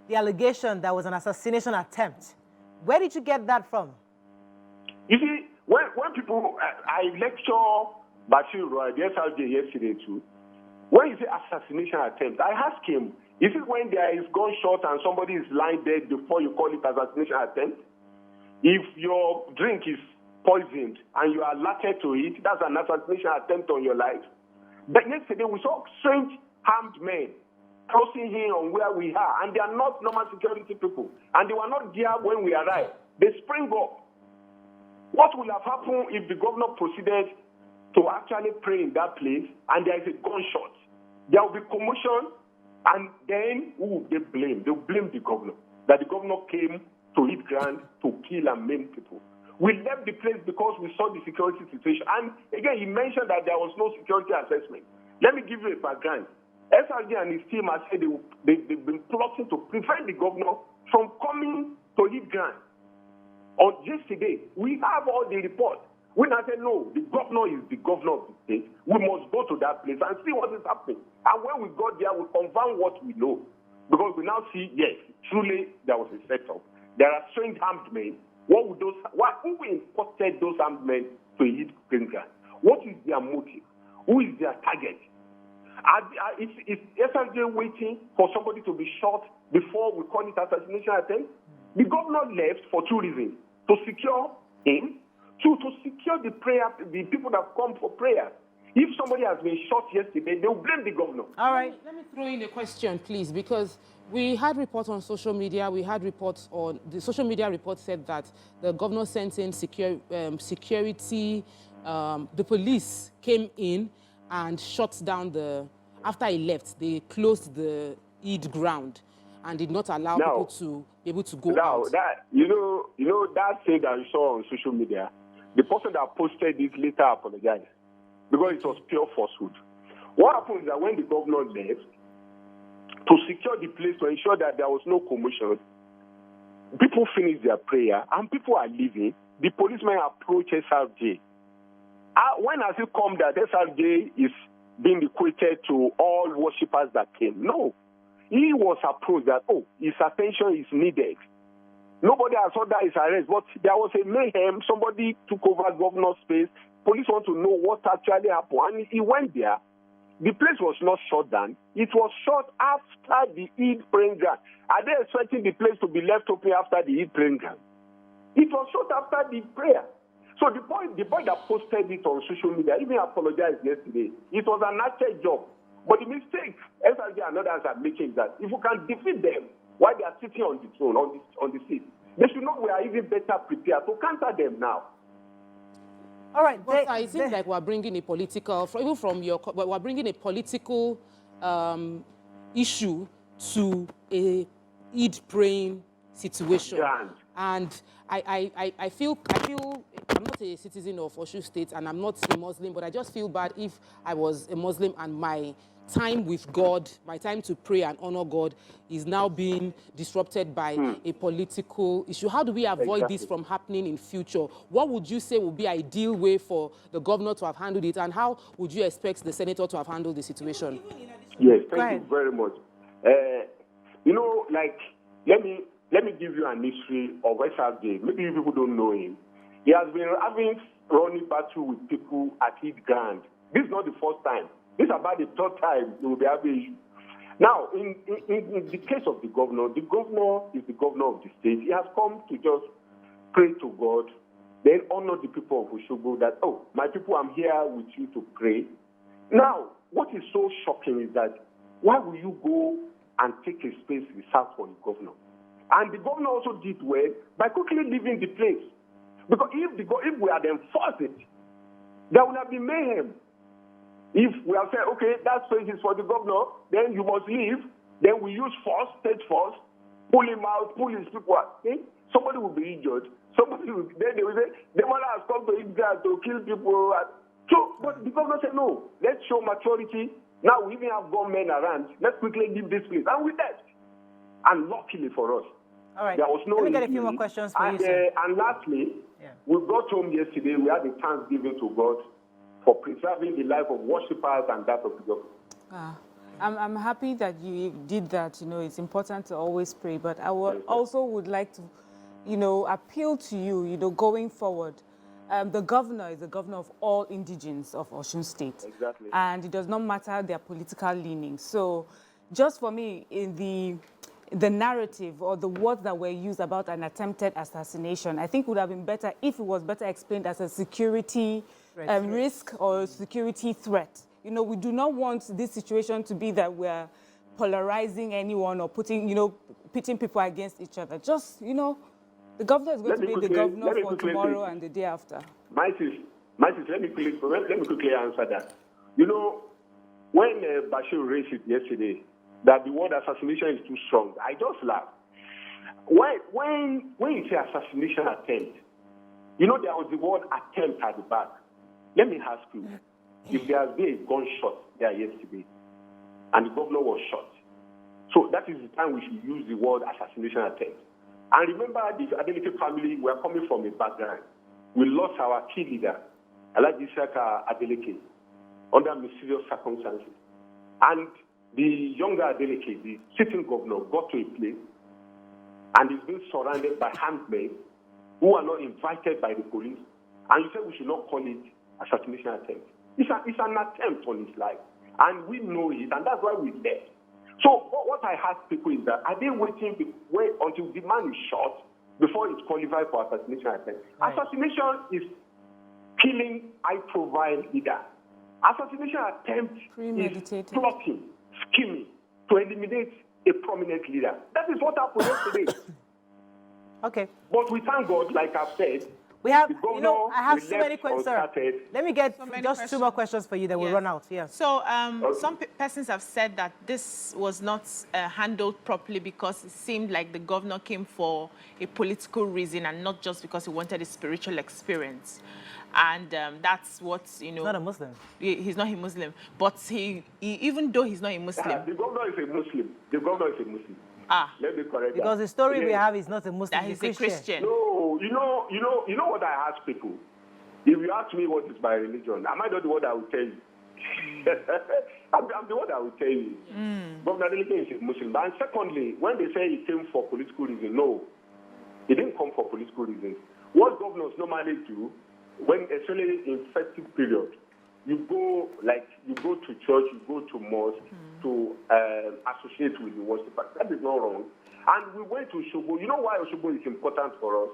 the allegation that was an assassination attempt. Where did you get that from? You see, when people, I lecture Bashir Roy, the SRJ yesterday too. When you say assassination attempt, I ask him, is it when there is gunshot and somebody is lying dead before you call it assassination attempt? If your drink is poisoned and you are alerted to it, that's an assassination attempt on your life. But yesterday we saw strange armed men closing in on where we are, and they are not normal security people, and they were not there when we arrived. They spring up. What will have happened if the governor proceeded to actually pray in that place and there is a gunshot? There will be commotion, and then who will they blame? They will blame the governor, that the governor came to hit ground to kill and maim people. We left the place because we saw the security situation. And again, he mentioned that there was no security assessment. Let me give you a background. SRG and his team have said they've been plotting to prevent the governor from coming to hit ground. On yesterday, we have all the reports. We now say, no, the governor is the governor of the state. We must go to that place and see what is happening. And when we got there, we confirm what we know. Because we now see, yes, truly there was a setup. There are strange armed men. Who imported those armed men to hit ground? What is their motive? Who is their target? Is SRJ waiting for somebody to be shot before we call it assassination attempt? The governor left for 2 reasons: to secure him, to secure the people that come for prayer. If somebody has been shot yesterday, they will blame the governor. All right. Let me throw in a question, please, because we had reports on social media. We had reports on the social media report said that the governor sent in security. The police came in and shut down after he left, they closed the Eid ground and did not allow people to be able to go out. That, you know that thing that you saw on social media, the person that posted it later apologized because it was pure falsehood. What happened is that when the governor left, to secure the place, to ensure that there was no commotion, people finished their prayer and people are leaving. The policemen approached SRJ. When has it come that SRJ is being equated to all worshippers that came? No. He was approached that, his attention is needed. Nobody has ordered his arrest, but there was a mayhem. Somebody took over governor's space. Police want to know what actually happened. And he went there. The place was not shut down. It was shut after the Eid praying ground. Are they expecting the place to be left open after the Eid praying ground? It was shut after the prayer. So the boy that posted it on social media even apologized yesterday. It was an actual job. But the mistake SRG and others are making is that if we can defeat them while they are sitting on the throne, on the seat, they should know we are even better prepared to counter them now. All right. It seems like we're bringing a political, we're bringing a political issue to a Eid praying situation. Grand. And I feel I'm not a citizen of Osun State and I'm not a Muslim, but I just feel bad if I was a Muslim and my time with God, my time to pray and honor God is now being disrupted by a political issue. How do we avoid this from happening in future? What would you say would be an ideal way for the governor to have handled it, and how would you expect the senator to have handled the situation? Yes, thank you very much. You know, like, let me give you an history of SRJ. Maybe you people don't know him. He has been having running battle with people at Eid Grand. This is not the first time. This is about the third time he will be having issue. Now, in the case of the governor is the governor of the state. He has come to just pray to God, then honor the people of Osogbo that, oh, my people, I'm here with you to pray. Now, what is so shocking is that why will you go and take a space reserved for the governor? And the governor also did well by quickly leaving the place. Because if we had enforced it, there would have been mayhem. If we have said, okay, that space is for the governor, then you must leave, then we use force, state force, pull him out, pull his people out. Okay? Somebody will be injured. Then they will say, the mother has come to Israel to kill people. So, but the governor said, no, let's show maturity. Now we even have gunmen around. Let's quickly leave this place. And we left. And luckily for us, all right. there was no Let me get a injury. few more questions for you, sir. And lastly, we got home yesterday. We had a thanksgiving to God for preserving the life of worshippers and that of the government. I'm happy that you did that. You know, it's important to always pray. But I also would like to, you know, appeal to you, you know, going forward. The governor is the governor of all indigents of Osun State. Exactly. And it does not matter their political leanings. So just for me, in the narrative or the words that were used about an attempted assassination, I think would have been better if it was better explained as a security risk or security threat. You know, we do not want this situation to be that we're polarizing anyone or putting, you know, pitting people against each other. Just, you know, the governor is going to be the governor for tomorrow and the day after. My sis, let me quickly answer that. You know, when Bashir raised it yesterday, that the word assassination is too strong, I just laughed. When you say assassination attempt, you know there was the word attempt at the back. Let me ask you, if there has been a gunshot there yesterday, and the governor was shot, so that is the time we should use the word assassination attempt. And remember, the Adeleke family were coming from a background. We lost our key leader, Alhaji Isaka Adeleke, under mysterious circumstances. And the younger Adeleke, the sitting governor, got to a place and is being surrounded by armed men who are not invited by the police. And you said we should not call it assassination attempt. It's an attempt on his life. And we know it, and that's why we left. So what I ask people is that, are they waiting until the man is shot before it's qualified for assassination attempt? Right. Assassination is killing high-profile leader. Assassination attempt is plotting, scheming to eliminate a prominent leader. That is what happened yesterday. Okay. But we thank God, like I've said, we have, you know, I have so many questions, sir. Let me get just 2 more questions for you, then we'll run out. Yeah. So some persons have said that this was not handled properly because it seemed like the governor came for a political reason and not just because he wanted a spiritual experience. And that's what, you know... He's not a Muslim. He's not a Muslim. But he even though he's not a Muslim... the governor is a Muslim. The governor is a Muslim. Let me correct because the story we have is not a Muslim, that he's a Christian. No, you know what I ask people? If you ask me what is my religion, am I not the one that will tell you? I'm the one that will tell you. Governor Adeleke is a Muslim. And secondly, when they say he came for political reasons, no. He didn't come for political reasons. What governors normally do, when especially in festive period, you go to church, you go to mosque to associate with the worshippers. That is not wrong. And we went to Osogbo. You know why Osogbo is important for us?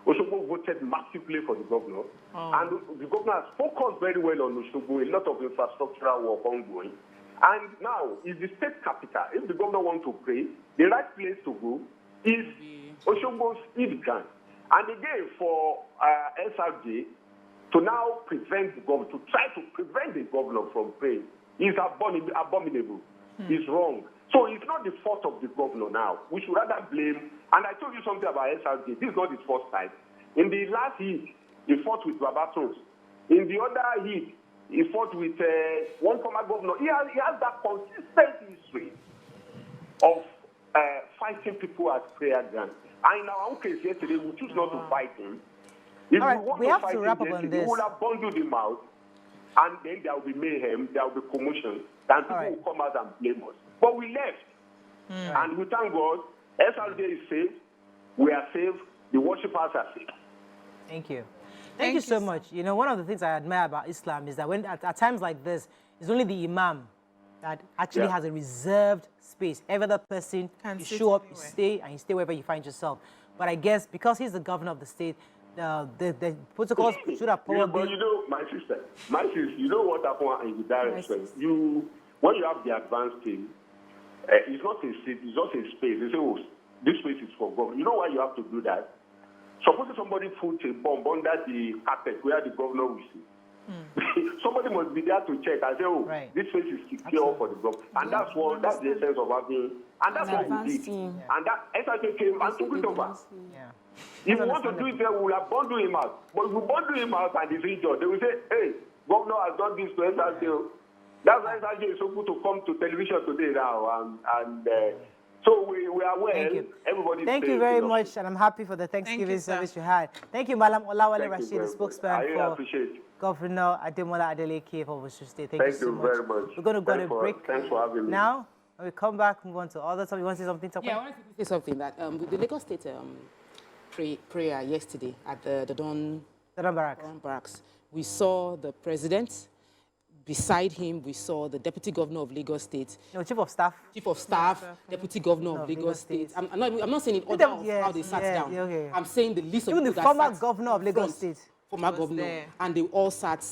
Osogbo voted massively for the governor. And the governor has focused very well on Osogbo, a lot of infrastructural work ongoing. And now, it's the state capital. If the governor wants to pray, the right place to go is Osogbo's Eid Grand. And again, for SRJ, to now prevent the governor, to try to prevent the governor from praying, is abominable. It's wrong. So it's not the fault of the governor now. We should rather blame, and I told you something about SRJ. This is not his first time. In the last heat, he fought with Babatos. In the other heat, he fought with one former governor. He has that consistent history of fighting people at prayer ground. And in our own case yesterday, we choose not to fight him. If All right, we want we to have fight to wrap him up on yesterday, this. we will have bundled him out, and then there will be mayhem, there will be commotion, and people will come out and blame us. But we left, and we thank God, SRJ is safe, we are safe, the worshippers are safe. Thank you. Thank you so much. You know, one of the things I admire about Islam is that when at times like this, it's only the imam that actually has a reserved space. Every other person, you show up, you stay, and you stay wherever you find yourself. But I guess because he's the governor of the state, the protocols should have probably... But you know, my sister, you know what happened in the direction? When you have the advanced team, it's not a seat, it's just a space. They say, oh, this space is for government. You know why you have to do that? Suppose somebody puts a bomb under the carpet where the governor will see. Somebody must be there to check and say, oh, this place is secure for the government. And that's the essence of having, and that's what we did. And that SRK came and took it over. If we want to do it there, we will have bundled him out. But if we bundle him out and he's injured, they will say, hey, governor has done this to SRK. That's why SRK is so good to come to television today now. So we are well. Thank you. Everybody. Thank you very much, and I'm happy for the Thanksgiving service you had. Thank you, Malam Olawale Rashid, the spokesman for Governor Ademola Adeleke of Osun State. Thank you so much. Very much. We're going to go to a break. Thanks for having me. Now, when we come back, move on to other stuff. You want to say something? Yeah, I wanted to say something that the Lagos State prayer yesterday at the Dawn Barracks. We saw the president. Beside him, we saw the Deputy Governor of Lagos State. No, Chief of Staff. Chief of Staff, Deputy Governor of Lagos State. I'm not saying in order of how they sat down. Okay. I'm saying the list of even people the that former sat governor of Lagos State. Former governor. There. And they all sat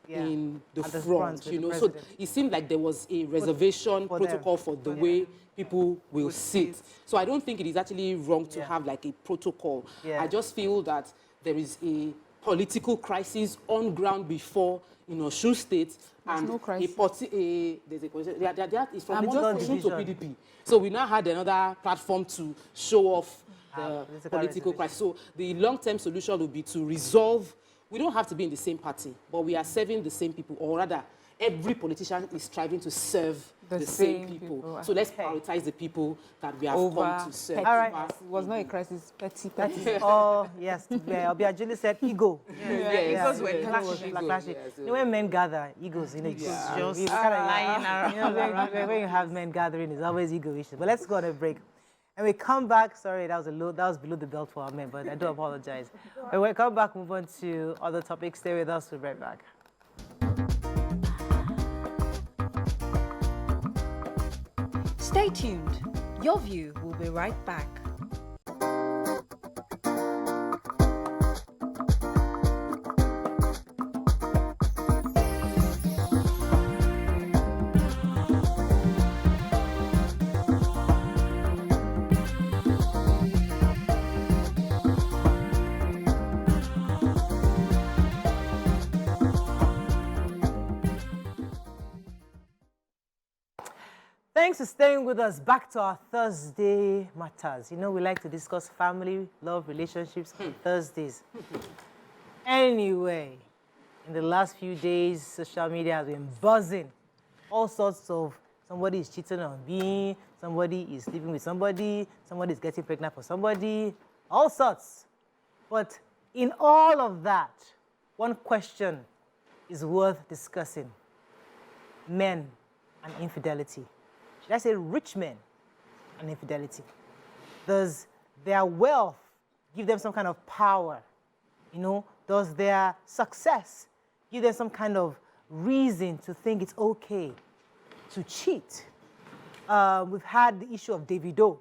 in the front, you know. So it seemed like there was a reservation protocol for the way people will sit. So I don't think it is actually wrong to have like a protocol. I just feel that there is a political crisis on ground before in Osun State. And no crisis. There's a question. That is from Osun to PDP. So we now had another platform to show off the political crisis. So the long-term solution would be to resolve. We don't have to be in the same party, but we are serving the same people, or rather, every politician is striving to serve the same people. So let's prioritize the people that we have come to serve. All right. It was not a crisis, petty. Oh, yes. Obi Ajuli said ego. Because we're clashing. You know, when men gather, egos, you know, just lying around. When you have men gathering, it's always ego issues. But let's go on a break. And we come back, sorry, that was below the belt for our men, but I do apologize. When we come back, move on to other topics. Stay with us, we'll be right back. Stay tuned. Your View will be right back. Thanks for staying with us. Back to our Thursday matters. You know, we like to discuss family, love, relationships on Thursdays. Anyway, in the last few days, social media has been buzzing. All sorts of somebody is cheating on me, somebody is sleeping with somebody is getting pregnant for somebody, all sorts. But in all of that, one question is worth discussing. Men and infidelity. Should I say rich men and infidelity? Does their wealth give them some kind of power? You know, does their success give them some kind of reason to think it's okay to cheat? We've had the issue of Davido,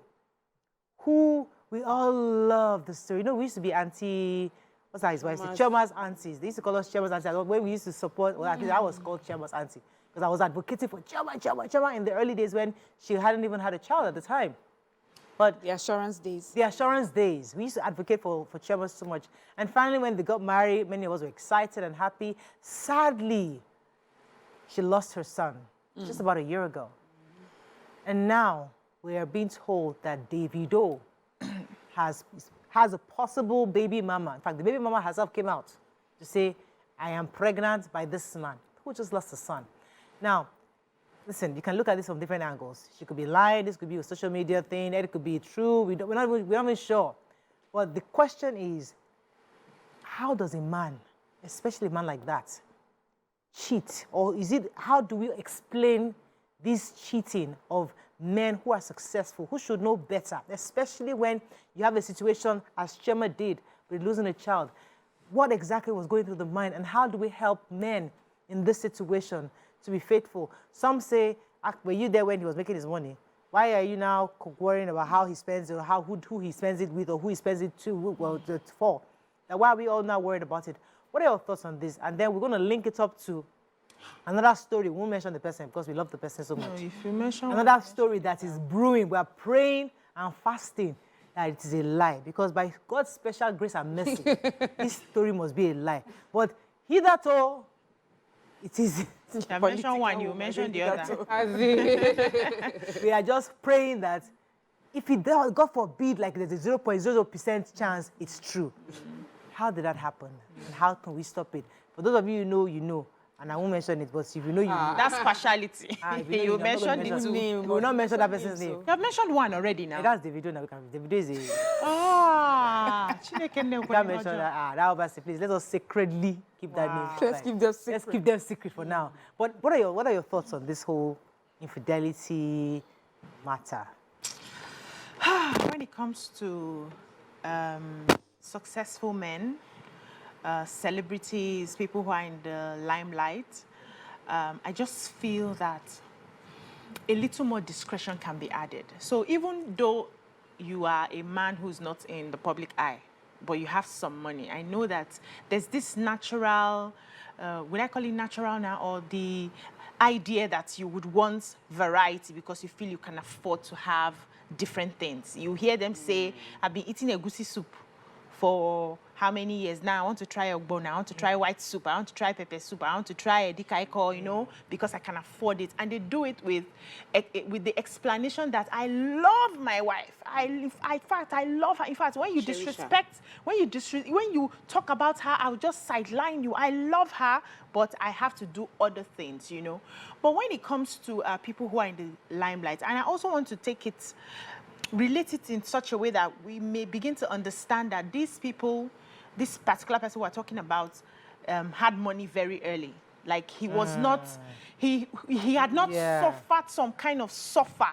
who we all love the story. You know, we used to be what's that his wife? Chioma's aunties. They used to call us Chioma's aunties. When we used to support, well, at least I was called Chioma's auntie, because I was advocating for Chioma in the early days when she hadn't even had a child at the time. But The assurance days. the assurance days, we used to advocate for Chioma so much. And finally, when they got married, many of us were excited and happy. Sadly, she lost her son just about a year ago. And now we are being told that Davido has a possible baby mama. In fact, the baby mama herself came out to say, I am pregnant by this man who just lost a son. Now, listen, you can look at this from different angles. She could be lying, this could be a social media thing, it could be true, we're not even sure. But the question is, how does a man, especially a man like that, cheat? Or is it, how do we explain this cheating of men who are successful, who should know better, especially when you have a situation as Chioma did with losing a child? What exactly was going through the mind, and how do we help men in this situation to be faithful? Some say, were you there when he was making his money? Why are you now worrying about how he spends it, or who he spends it with, or who he spends it to, well, for? Now, why are we all now worried about it? What are your thoughts on this? And then we're going to link it up to another story. We won't mention the person because we love the person so much. No, if you mention another story that is brewing, we are praying and fasting that it is a lie. Because by God's special grace and mercy, this story must be a lie. But hitherto, it is. I mentioned one, you mentioned the other. We are just praying that if it does, God forbid, like there's a 0.00% chance it's true. How did that happen? And how can we stop it? For those of you who know, you know. And I won't mention it, but if you know, you know. That's partiality. You mentioned it too. We will not mention that person's name. You have mentioned one already now. Hey, that's Davido now. Davido is a... You can't mention that. That obviously, please, let us sacredly keep that name. Let's keep them secret. Let's keep them secret for now. But what are your thoughts on this whole infidelity matter? When it comes to successful men, celebrities, people who are in the limelight, I just feel that a little more discretion can be added. So even though you are a man who's not in the public eye, but you have some money, I know that there's this natural, would I call it natural now, or the idea that you would want variety because you feel you can afford to have different things. You hear them say, I've been eating egusi soup for how many years now? I want to try ogbonna, I want to try white soup, I want to try pepper soup, I want to try edikaiko, you know, because I can afford it. And they do it with the explanation that I love my wife. In fact, I love her. In fact, when you disrespect, when you talk about her, I'll just sideline you. I love her, but I have to do other things, you know. But when it comes to people who are in the limelight, and I also want to relate it in such a way that we may begin to understand that these people, this particular person we're talking about, had money very early. Like he was not, he had not suffered some kind of suffer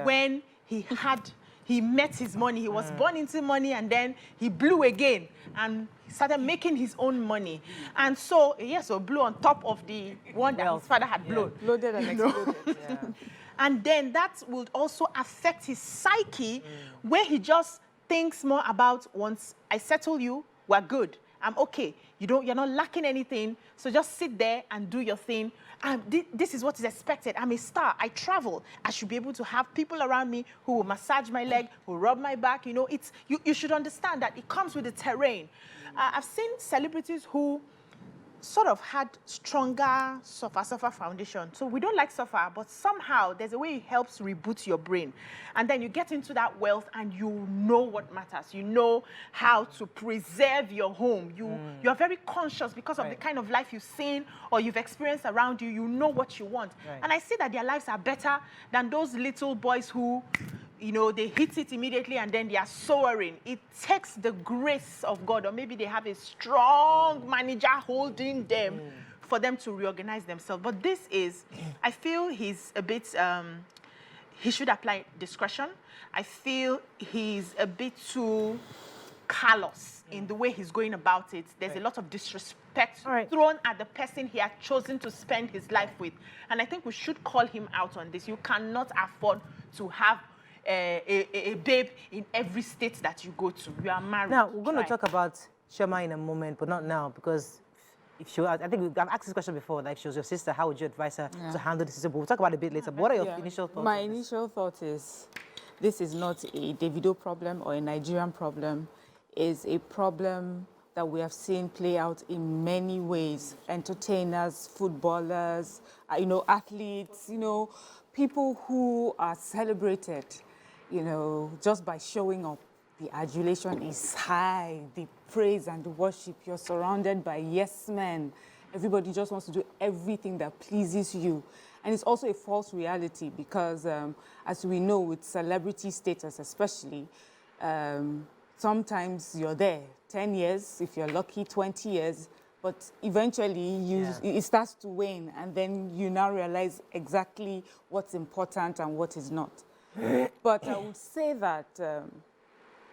when he met his money. He was born into money and then he blew again and started making his own money. And so, so blew on top of the one that his father had blown. Loaded and exploded. And then that will also affect his psyche, where he just thinks more about, once I settle you, we're good. I'm okay. You're not lacking anything. So just sit there and do your thing. This is what is expected. I'm a star. I travel. I should be able to have people around me who will massage my leg, who will rub my back. You know, you should understand that it comes with the terrain. I've seen celebrities who sort of had stronger suffer foundation. So we don't like suffer, but somehow there's a way it helps reboot your brain. And then you get into that wealth and you know what matters. You know how to preserve your home. You're very conscious because of the kind of life you've seen or you've experienced around you. You know what you want. And I see that their lives are better than those little boys who, you know, they hit it immediately and then they are soaring. It takes the grace of God, or maybe they have a strong manager holding them for them to reorganize themselves. But this is, I feel he's a bit, he should apply discretion. I feel he's a bit too callous in the way he's going about it. There's a lot of disrespect thrown at the person he had chosen to spend his life with. And I think we should call him out on this. You cannot afford to have a babe in every state that you go to. You are married. Now, we're going to talk about Chioma in a moment, but not now, because if she was, I think I've asked this question before, like she was your sister, how would you advise her to handle this? But we'll talk about it a bit later. But what are your initial thoughts? My initial thought is, this is not a Davido problem or a Nigerian problem. It's a problem that we have seen play out in many ways. Entertainers, footballers, you know, athletes, you know, people who are celebrated, you know, just by showing up. The adulation is high, the praise and the worship. You're surrounded by yes men. Everybody just wants to do everything that pleases you. And it's also a false reality because, as we know, with celebrity status especially, sometimes you're there 10 years, if you're lucky, 20 years, but eventually it starts to wane, and then you now realize exactly what's important and what is not. But I would say that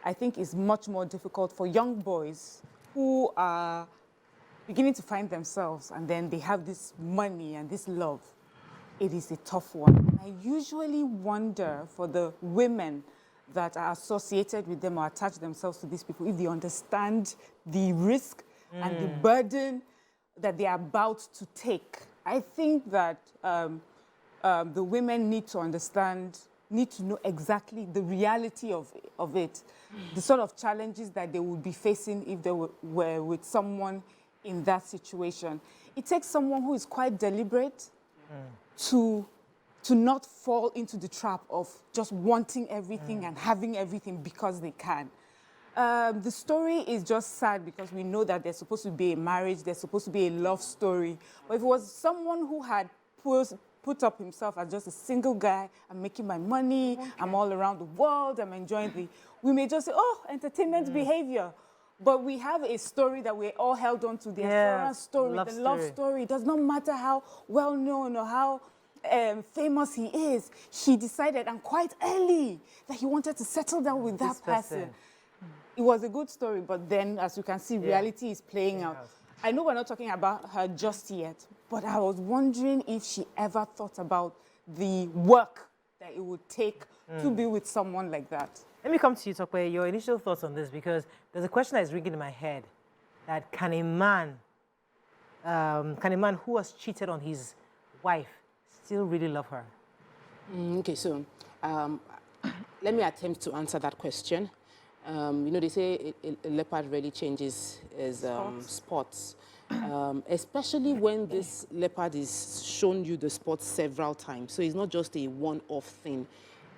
I think it's much more difficult for young boys who are beginning to find themselves, and then they have this money and this love. It is a tough one. And I usually wonder for the women that are associated with them or attach themselves to these people, if they understand the risk and the burden that they are about to take. I think that the women need to understand, need to know exactly the reality of it, the sort of challenges that they would be facing if they were with someone in that situation. It takes someone who is quite deliberate to not fall into the trap of just wanting everything and having everything because they can. The story is just sad because we know that there's supposed to be a marriage, there's supposed to be a love story. But if it was someone who had put up himself as just a single guy, I'm making my money, I'm all around the world, I'm enjoying we may just say, oh, entertainment behavior. But we have a story that we're all held on to, the assurance story, the love story. It does not matter how well-known or how famous he is. He decided, and quite early, that he wanted to settle down with that person. It was a good story, but then, as you can see, reality is playing out. I know we're not talking about her just yet, but I was wondering if she ever thought about the work that it would take to be with someone like that. Let me come to you, Tokwe, your initial thoughts on this, because there's a question that is ringing in my head, that can a man who has cheated on his wife still really love her? Okay, so let me attempt to answer that question. You know, they say a leopard really changes his spots. Especially when this leopard is shown you the spots several times. So it's not just a one-off thing.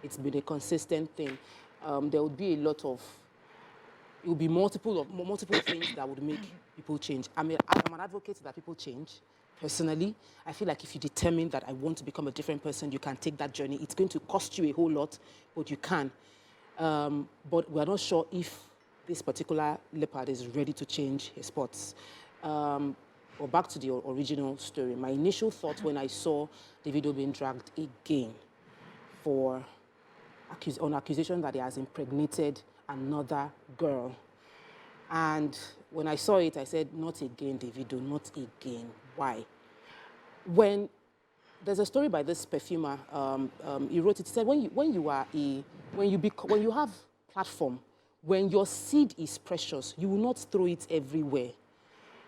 It's been a consistent thing. There would be a lot of, it would be multiple things that would make people change. I'm an advocate that people change. Personally, I feel like if you determine that I want to become a different person, you can take that journey. It's going to cost you a whole lot, but you can. But we're not sure if this particular leopard is ready to change his spots. Or back to the original story. My initial thought when I saw Davido being dragged again for on accusation that he has impregnated another girl. And when I saw it, I said, not again, Davido, not again. Why? When there's a story by this perfumer, he wrote it. He said, when you have platform, when your seed is precious, you will not throw it everywhere.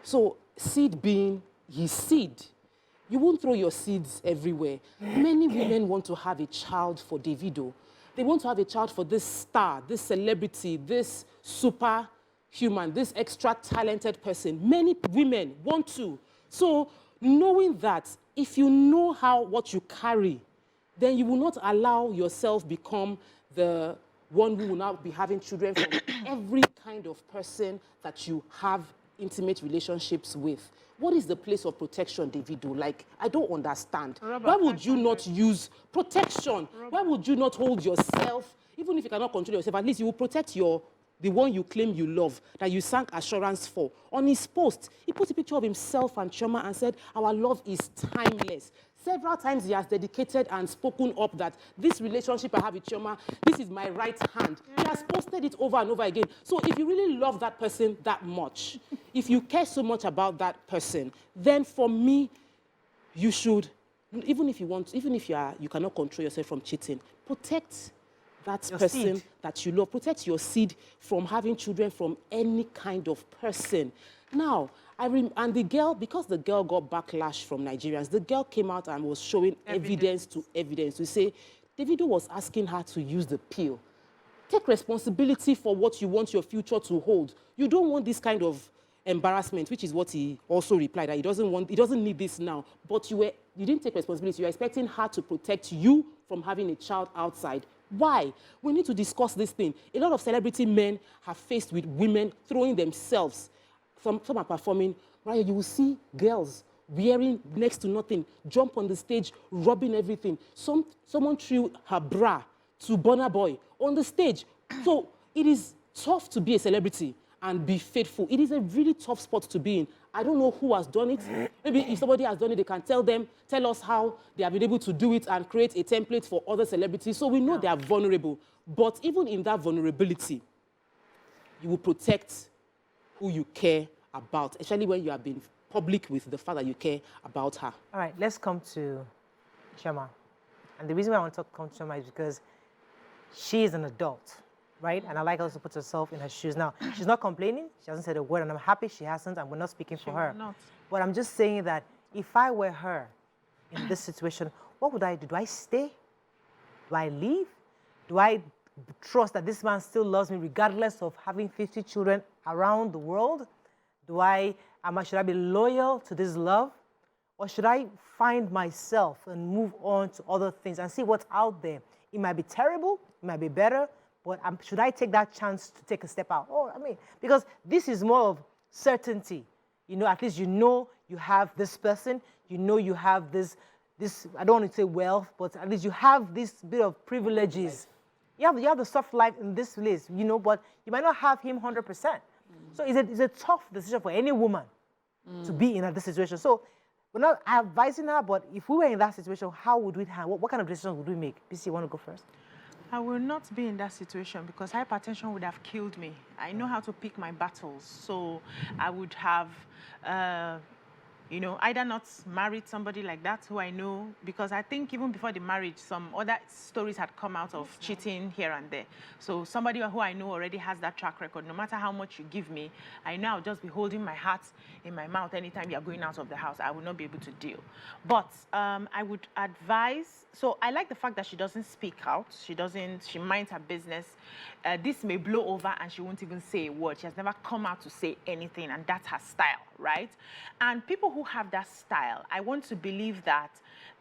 So seed being his seed, you won't throw your seeds everywhere. Many women want to have a child for Davido. They want to have a child for this star, this celebrity, this superhuman, this extra talented person. Many women want to. So knowing that, if you know what you carry, then you will not allow yourself become the one who will now be having children from every kind of person that you have intimate relationships with. What is the place of protection, Davido? Like, I don't understand. Why would you not use protection? Why would you not hold yourself, even if you cannot control yourself, at least you will protect the one you claim you love, that you sank assurance for. On his post, he put a picture of himself and Chioma and said, our love is timeless. Several times he has dedicated and spoken up that this relationship I have with Chioma, this is my right hand. He has posted it over and over again. So if you really love that person that much, if you care so much about that person, then for me, you should, even if you cannot control yourself from cheating, protect that person that you love. Protect your seed from having children from any kind of person. Now, and the girl, because the girl got backlash from Nigerians, the girl came out and was showing evidence to say, Davido was asking her to use the pill. Take responsibility for what you want your future to hold. You don't want this kind of embarrassment, which is what he also replied, that he doesn't need this now. But you were you didn't take responsibility. You're expecting her to protect you from having a child outside. Why? We need to discuss this thing. A lot of celebrity men have faced with women throwing themselves. Some are performing. Right, you will see girls wearing next to nothing, jump on the stage, rubbing everything. Someone threw her bra to Burna Boy on the stage. So it is tough to be a celebrity and be faithful. It is a really tough spot to be in. I don't know who has done it. Maybe if somebody has done it, they can tell us how they have been able to do it and create a template for other celebrities. So we know they are vulnerable. But even in that vulnerability, you will protect who you care about, especially when you have been public with the fact that you care about her. All right, let's come to Chioma. And the reason why I want to come to Chioma is because she is an adult, right? And I like her to put herself in her shoes. Now, she's not complaining. She hasn't said a word, and I'm happy she hasn't, and we're not speaking for her. Not. But I'm just saying that if I were her in this situation, what would I do? Do I stay? Do I leave? Do I trust that this man still loves me regardless of having 50 children around the world? Should I be loyal to this love? Or should I find myself and move on to other things and see what's out there? It might be terrible, it might be better, but should I take that chance to take a step out? Because this is more of certainty. You know, at least you know you have this person, you know you have this, I don't want to say wealth, but at least you have this bit of privileges. You have the soft life in this place, you know, but you might not have him 100%. So it's a tough decision for any woman to be in this situation. So we're not advising her, but if we were in that situation, how would we handle? What kind of decisions would we make? BC, you want to go first? I will not be in that situation because hypertension would have killed me. I know how to pick my battles. So I would have, either not married somebody like that who I know, because I think even before the marriage, some other stories had come out of cheating here and there. So somebody who I know already has that track record. No matter how much you give me, I know I'll just be holding my heart in my mouth anytime you're going out of the house. I will not be able to deal. But I would advise, so I like the fact that she doesn't speak out. She minds her business. This may blow over and she won't even say a word. She has never come out to say anything, and that's her style, right? And people who have that style, I want to believe that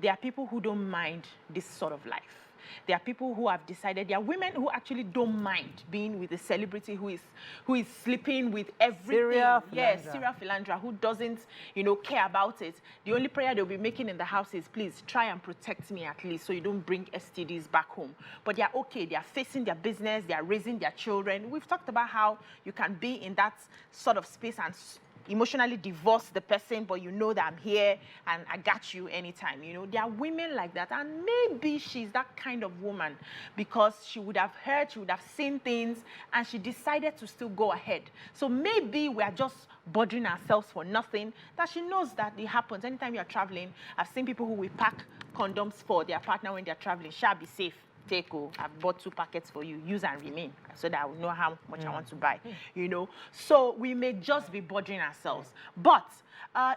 there are people who don't mind this sort of life. There are people who have decided, there are women who actually don't mind being with a celebrity who is sleeping with everything. Yes, serial philandra, who doesn't, care about it. The only prayer they'll be making in the house is, please try and protect me at least so you don't bring STDs back home. But they're okay, they're facing their business, they're raising their children. We've talked about how you can be in that sort of space and emotionally divorce the person, but you know that I'm here and I got you anytime. There are women like that, and maybe she's that kind of woman because she would have heard, she would have seen things, and she decided to still go ahead. So maybe we are just bothering ourselves for nothing, that she knows that it happens. Anytime you're traveling, I've seen people who will pack condoms for their partner when they're traveling. Shall be safe. I've bought 2 packets for you, use and remain, so that I will know how much I want to buy, So we may just be bothering ourselves. But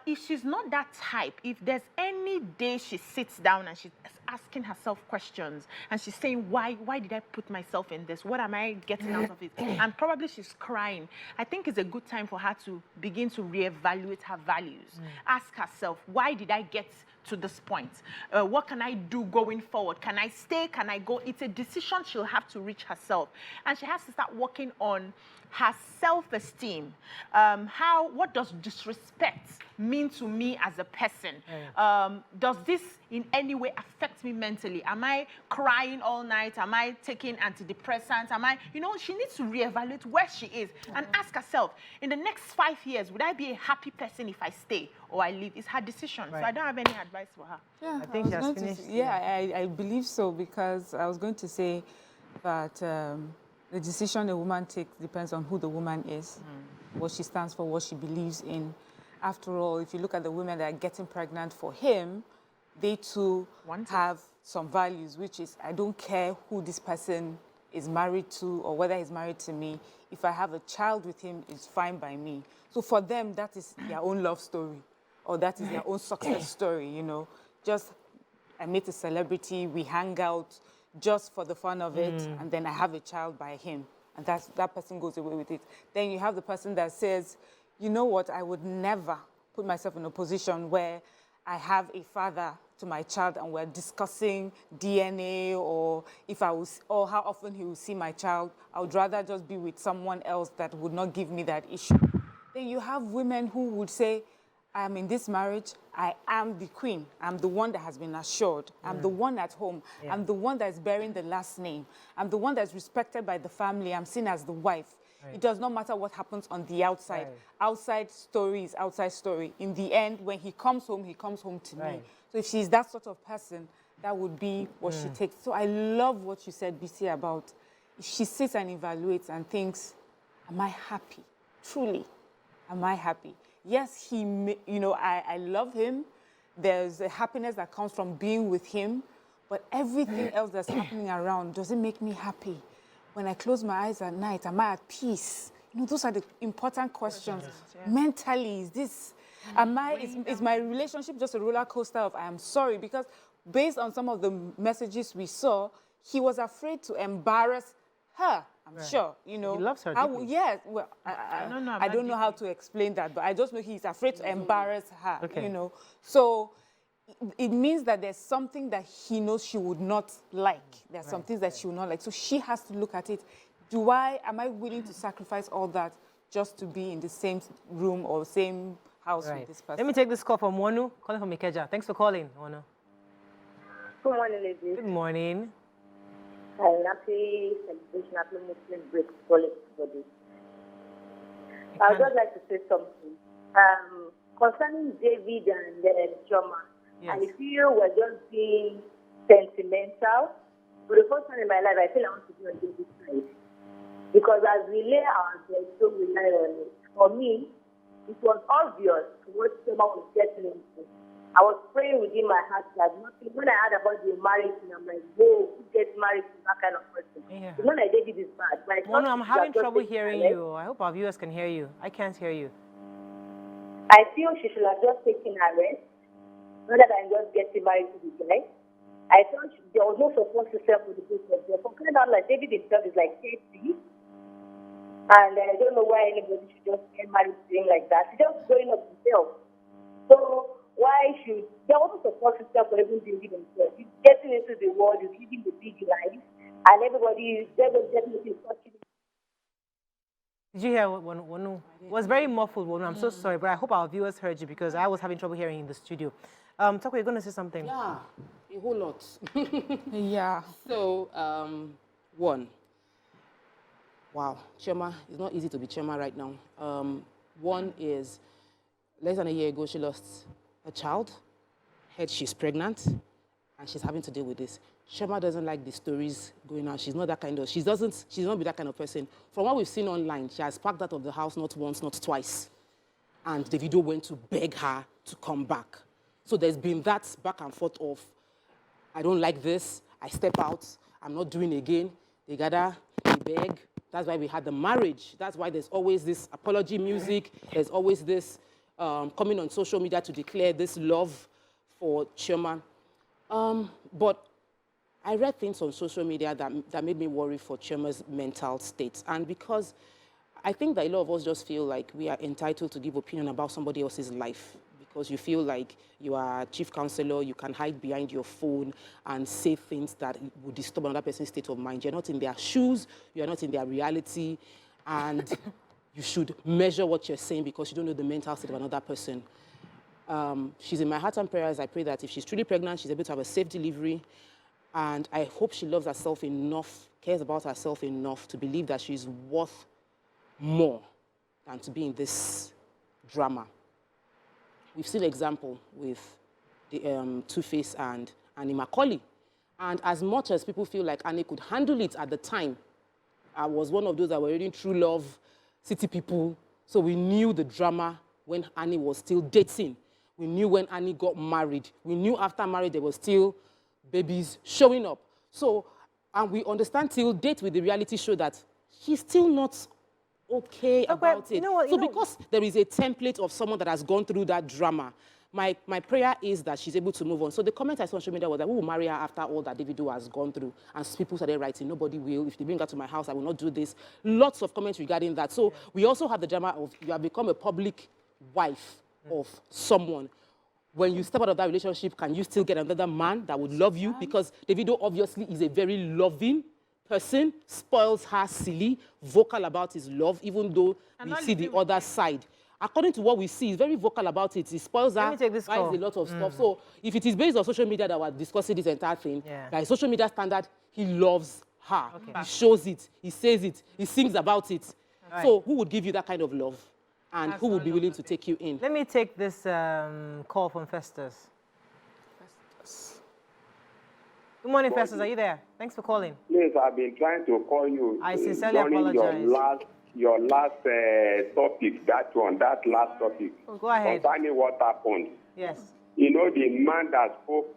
if she's not that type, if there's any day she sits down and she's asking herself questions and she's saying, why did I put myself in this? What am I getting out of it? And probably she's crying. I think it's a good time for her to begin to reevaluate her values. Ask herself, why did I get to this point? What can I do going forward? Can I stay? Can I go? It's a decision she'll have to reach herself. And she has to start working on her self-esteem. What does disrespect mean to me as a person? Does this in any way affect me mentally? Am I crying all night? Am I taking antidepressants? She needs to reevaluate where she is and ask herself, in the next 5 years, would I be a happy person if I stay or I leave? It's her decision. Right. So I don't have any advice for her. Yeah, I think she has finished. I believe so, because I was going to say that the decision a woman takes depends on who the woman is, what she stands for, what she believes in. After all, if you look at the women that are getting pregnant for him, they too have some values, which is, I don't care who this person is married to or whether he's married to me. If I have a child with him, it's fine by me. So for them, that is their own love story, or that is their own success story, Just, I meet a celebrity, we hang out just for the fun of it, and then I have a child by him, and that person goes away with it. Then you have the person that says, you know what, I would never put myself in a position where I have a father to my child and we're discussing DNA or if I was, or how often he will see my child, I would rather just be with someone else that would not give me that issue. Then you have women who would say, I'm in this marriage, I am the queen. I'm the one that has been assured. I'm the one at home. Yeah. I'm the one that's bearing the last name. I'm the one that's respected by the family. I'm seen as the wife. Right. It does not matter what happens on the outside. Right. Outside story is outside story. In the end, when he comes home to me. So if she's that sort of person, that would be what she takes. So I love what you said, BC, about if she sits and evaluates and thinks, am I happy? Truly, am I happy? Yes, I love him. There's a happiness that comes from being with him, but everything else that's happening around, does it make me happy? When I close my eyes at night, am I at peace? Those are the important questions. Yeah. Mentally, is my relationship just a roller coaster of I am sorry? Because based on some of the messages we saw, he was afraid to embarrass her. I'm sure, He loves her. Yes. Well, I don't know how to explain that, but I just know he's afraid to embarrass her. Okay. So it means that there's something that he knows she would not like. There's some things that she would not like. So she has to look at it. Am I willing to sacrifice all that just to be in the same room or same house with this person? Let me take this call from Wonu, calling from Ikeja. Thanks for calling, Wonu. Good morning, ladies. Good morning. Happy celebration, happy Muslim break for everybody. I would just like to say something. Concerning David and Chioma, I feel we're just being sentimental. For the first time in my life, I feel I want to be on David's side. Because as we lay our bed, so we lie on it. For me, it was obvious what Chioma was getting into. I was praying within my heart that nothing. When I heard about the marriage, I'm like, whoa, who gets married to that kind of person? Yeah. It's not like David is bad. No, I'm having trouble hearing you. I hope our viewers can hear you. I can't hear you. I feel she should have just taken her rest, rather than just getting married to the guy. I thought there was no support system for the both of them. For crying out, like David himself is like 30, and I don't know why anybody should just get married to him like that. He's just growing up himself. So why should there was no support system for even David himself? He's getting into the world, he's living the big life, and everybody definitely is touching him. Did you hear Wonu? It was very muffled, Wonu. I'm so sorry, but I hope our viewers heard you because I was having trouble hearing in the studio. Tako, you're going to say something? Yeah, a whole lot. Yeah. So, one. Wow, Chioma, it's not easy to be Chioma right now. One is, less than a year ago, she lost a child, heard she's pregnant, and she's having to deal with this. Chioma doesn't like the stories going on. She's not that kind of, she's not be that kind of person. From what we've seen online, she has packed out of the house not once, not twice. And Davido went to beg her to come back. So there's been that back and forth of, I don't like this, I step out, I'm not doing again. They gather, they beg. That's why we had the marriage. That's why there's always this apology music. There's always this coming on social media to declare this love for Chioma. But I read things on social media that made me worry for Chioma's mental state. And because I think that a lot of us just feel like we are entitled to give opinion about somebody else's life because you feel like you are a chief counselor, you can hide behind your phone and say things that would disturb another person's state of mind. You're not in their shoes, you're not in their reality, and you should measure what you're saying because you don't know the mental state of another person. She's in my heart and prayers. I pray that if she's truly pregnant, she's able to have a safe delivery. And I hope she loves herself enough, cares about herself enough to believe that she's worth more than to be in this drama. We've seen an example with the Two-Face and Annie Macaulay. And as much as people feel like Annie could handle it at the time, I was one of those that were reading True Love, City People. So we knew the drama when Annie was still dating. We knew when Annie got married. We knew after marriage there was still babies showing up. So, and we understand till date with the reality show that he's still not okay about it. So because there is a template of someone that has gone through that drama, my prayer is that she's able to move on. So the comment I saw on social media was that we will marry her after all that Davido has gone through. And people started writing, nobody will. If they bring her to my house, I will not do this. Lots of comments regarding that. So we also have the drama of you have become a public wife of someone. when you step out of that relationship, can you still get another man that would love you? Because Davido obviously is a very loving person, spoils her silly, vocal about his love, even though we see the other side. According to what we see, he's very vocal about it. He spoils her, buys a lot of stuff. So if it is based on social media that we're discussing this entire thing, by social media standard, he loves her. He shows it, he says it, he sings about it. So who would give you that kind of love? And who would be willing to take you in? Let me take this call from Festus. Good morning, Festus. Are you there? Thanks for calling. Please, I've been trying to call you. I sincerely apologize. Your last topic, that last topic. Oh, go ahead. Concerning what happened. Yes. You know, the man that spoke,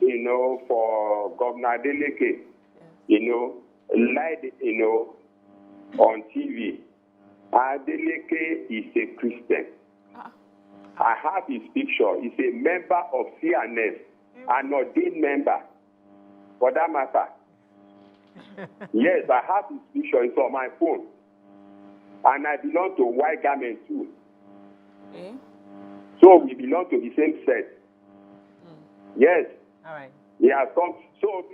you know, for Governor Adeleke, you know, lied, you know, on TV. Adeleke is a Christian. I have his picture. He's a member of CNS, an ordained member, for that matter. Yes, I have his picture. It's on my phone. And I belong to White Garment too. So we belong to the same set. Yes. All right. Yeah, come. So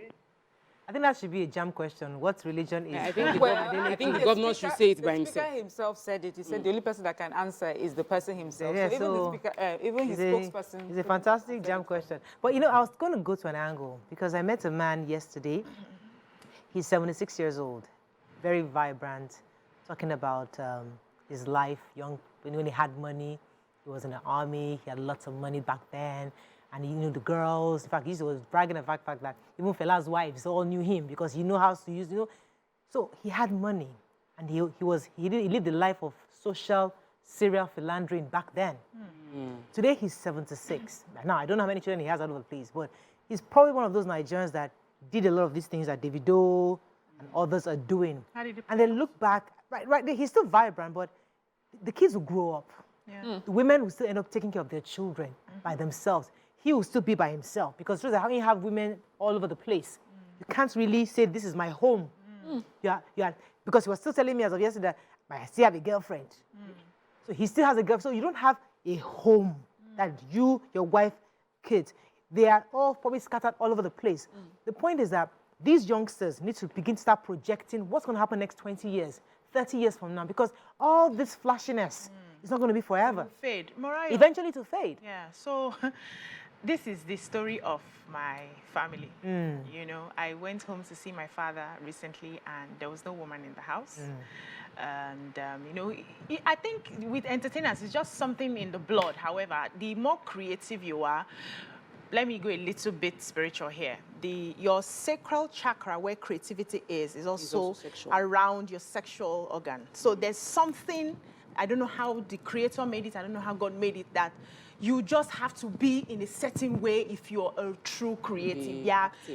I think that should be a jam question. What religion is? I think the governor should say it by himself. The speaker himself said it. He said the only person that can answer is the person himself. Yeah, so even the speaker, even his spokesperson. It's a fantastic jam question. But you know, I was going to go to an angle because I met a man yesterday. He's 76 years old, very vibrant, talking about his life, young, when he had money. He was in the army. He had lots of money back then. And you know, the girls, in fact, he was bragging about the fact that even Fela's wives all knew him because he knew how to use, you know. So he had money, and he lived the life of social serial philandering back then. Today he's 76. Now I don't know how many children he has all over the place, but he's probably one of those Nigerians that did a lot of these things that Davido and others are doing. And then look back, right there, he's still vibrant, but the kids will grow up. The women will still end up taking care of their children by themselves. He will still be by himself because how can you have women all over the place? You can't really say, this is my home. Because he was still telling me as of yesterday, I still have a girlfriend. So he still has a girlfriend. So you don't have a home that you, your wife, kids, they are all probably scattered all over the place. The point is that these youngsters need to begin to start projecting what's going to happen next 20 years, 30 years from now, because all this flashiness is not going to be forever. Fade. Mariah. Eventually to fade. Yeah, so this is the story of my family. You know, I went home to see my father recently and there was no woman in the house. And, you know, I think with entertainers, it's just something in the blood. However, the more creative you are, let me go a little bit spiritual here. Your sacral chakra, where creativity is also around your sexual organ. So there's something, I don't know how the creator made it, I don't know how God made it, that you just have to be in a certain way if you're a true creative.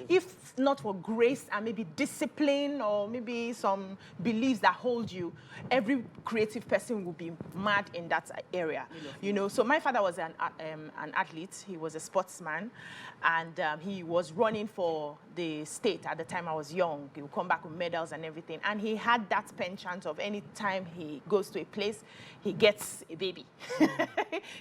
If not for grace and maybe discipline or maybe some beliefs that hold you, every creative person will be mad in that area. You know, so my father was an athlete. He was a sportsman, and he was running for the state at the time I was young. He would come back with medals and everything. And he had that penchant of any time he goes to a place, he gets a baby.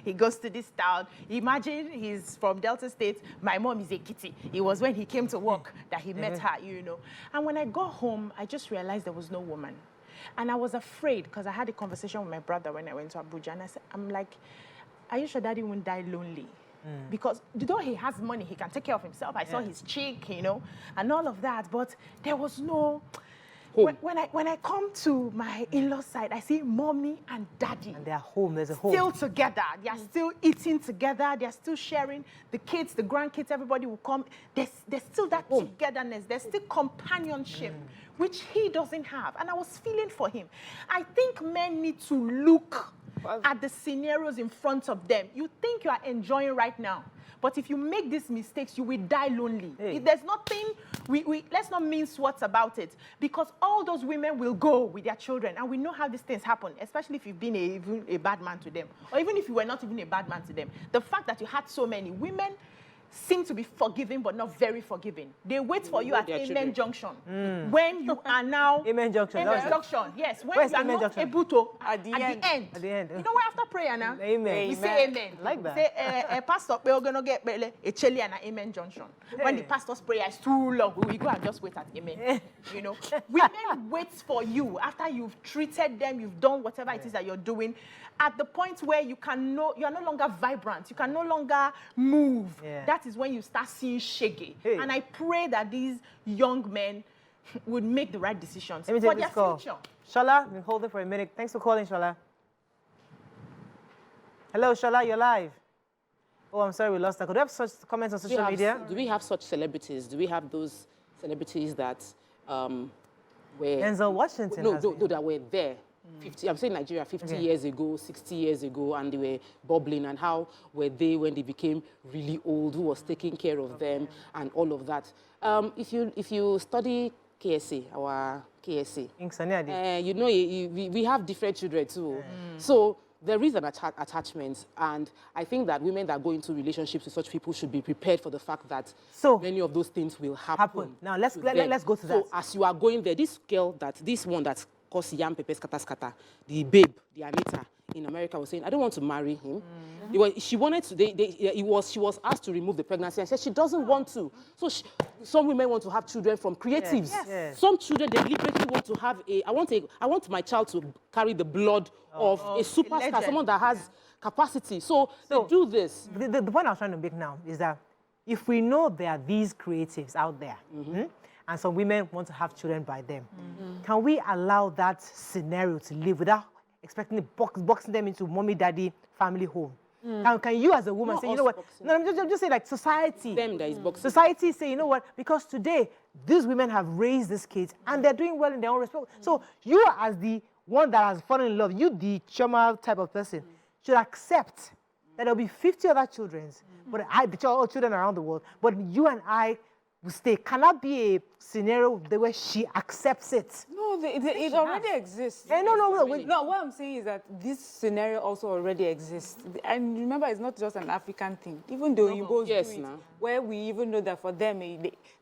He goes to this town. Imagine he's from Delta State. My mom is a kitty. It was when he came to work that he met her, you know. And when I got home, I just realized there was no woman. And I was afraid because I had a conversation with my brother when I went to Abuja. And I said, I'm like, are you sure Daddy won't die lonely? Because though he has money, he can take care of himself. I saw his cheek, you know, and all of that. But there was no... When I come to my in-laws side, I see mommy and daddy. And they're home, there's a home. Still together. They are still eating together. They're still sharing. The kids, the grandkids, everybody will come. There's still that togetherness. There's still companionship, which he doesn't have. And I was feeling for him. I think men need to look at the scenarios in front of them. You think you are enjoying right now. But if you make these mistakes, you will die lonely. If there's nothing, let's not mince words about it. Because all those women will go with their children. And we know how these things happen, especially if you've been even a bad man to them. Or even if you were not even a bad man to them. The fact that you had so many women seem to be forgiving but not very forgiving. They wait for you at Amen Junction when you are now Amen Junction. Amen Junction. Yes, when Where's you are Amen not Junction? able to At the end. At the end. You know what? After prayer now, Amen. we say Amen. Like that. We say, Pastor, we're gonna get a chili and an Amen Junction. When the pastor's prayer is too long, we go and just wait at Amen. You know, women wait for you after you've treated them, you've done whatever it is that you're doing, at the point where you're no longer vibrant, you can no longer move. That is when you start seeing shaggy. And I pray that these young men would make the right decisions for their future. Shola, been holding for a minute. Thanks for calling, Shola. Hello, Shola, you're live. Oh, I'm sorry, we lost that. Could we have such comments on social media? Do we have such celebrities? Do we have those celebrities that were... Denzel Washington that were there. 50, I'm saying Nigeria 50 years ago, 60 years ago, and they were bubbling, and how were they when they became really old, who was taking care of them, and all of that. If you study KSA, our KSA, you know, we have different children too. So there is an attachment, and I think that women that go into relationships with such people should be prepared for the fact that many of those things will happen. Now let's go to that. So as you are going there, this one that's called Yam Pepe Skata Skata, the babe, the Anita in America, was saying, I don't want to marry him. She wanted to. She was asked to remove the pregnancy and said she doesn't want to. So some women want to have children from creatives. Some children deliberately want to have I want my child to carry the blood of a superstar, someone that has capacity. So they do this. The point I was trying to make now is that if we know there are these creatives out there, and some women want to have children by them, can we allow that scenario to live without expecting boxing them into mommy, daddy, family home? Can you as a woman say, you know what? No, I'm just saying, like, society. Them that is boxing. Society say, you know what? Because today, these women have raised these kids and they're doing well in their own respect. So you as the one that has fallen in love, you the Chioma type of person, should accept that there'll be 50 other children, but all children around the world, but you and I will stay. Can that be a scenario where she accepts it? No, it already exists. No, what I'm saying is that this scenario also already exists. And remember, it's not just an African thing. Even though you both do it, where we even know that for them,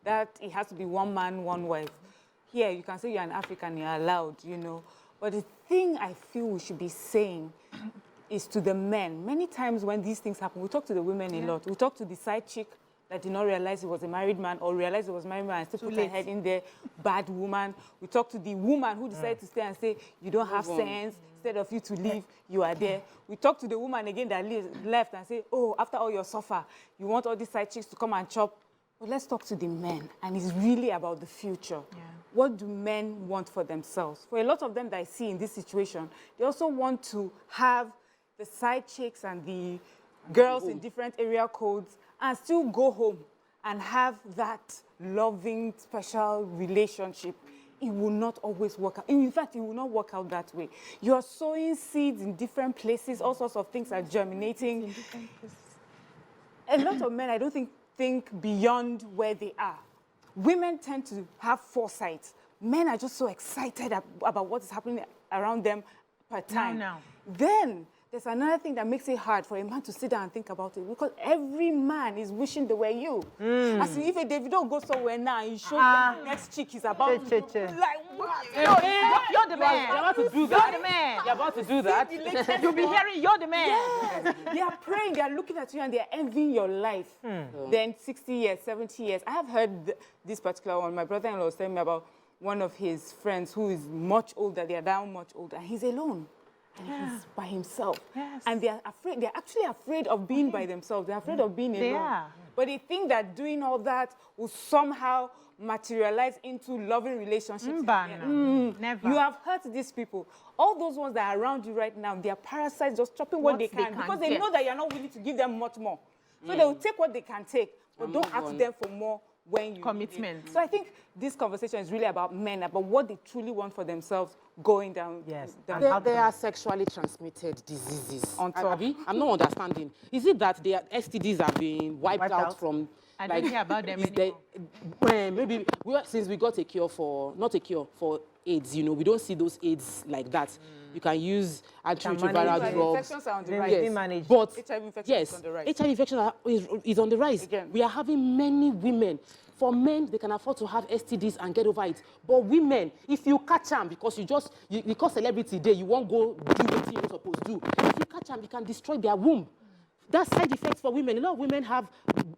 that it has to be one man, one wife. Here, you can say you're an African, you're allowed, you know. But the thing I feel we should be saying is to the men. Many times when these things happen, we talk to the women a lot. We talk to the side chick that did not realize he was a married man, or realized he was a married man and still put her head in there, bad woman. We talk to the woman who decided to stay and say, you don't have sense. Instead of you to leave, you are there. We talk to the woman again that left and say, oh, after all your suffer, you want all these side chicks to come and chop. But let's talk to the men, and it's really about the future. What do men want for themselves? For a lot of them that I see in this situation, they also want to have the side chicks and the girls in different area codes and still go home and have that loving, special relationship. It will not always work out. In fact, it will not work out that way. You are sowing seeds in different places. All sorts of things are germinating. A lot of men, I don't think beyond where they are. Women tend to have foresight. Men are just so excited about what is happening around them per time. Then there's another thing that makes it hard for a man to sit down and think about it, because every man is wishing they were you. As if a Davido goes somewhere now and you show the next chick is about to like, you're the man. You're about to do that. You're the man. You're about to do that. You'll be hearing, you're the man. Yes. They are praying, they are looking at you, and they are envying your life. Then 60 years, 70 years. I have heard this particular one. My brother-in-law was telling me about one of his friends who is much older. They are now much older. He's alone. And he's by himself. And they're afraid. They're actually afraid of being by themselves. They're afraid of being alone. But they think that doing all that will somehow materialize into loving relationships. Never. You have hurt these people. All those ones that are around you right now, they are parasites just chopping what they can because they know that you're not willing to give them much more. So they will take what they can take, but don't ask them for more when you commitment. So I think this conversation is really about men, about what they truly want for themselves going down. There are sexually transmitted diseases. On top. I'm not understanding. Is it that their STDs are being wiped out from... I don't hear about them anymore. Maybe since we got a cure for, not a cure, for AIDS. You know, we don't see those AIDS like that. You can use antiretroviral HIV drugs. infections are on the They- rise. they Yes, manage. but HIV infection yes, is on the rise. HIV infection is on the rise. Again. We are having many women. For men, they can afford to have STDs and get over it. But women, if you catch them because because celebrity day, you won't go do what you're supposed to do. If you catch them, you can destroy their womb. That's side effects for women. A lot of women have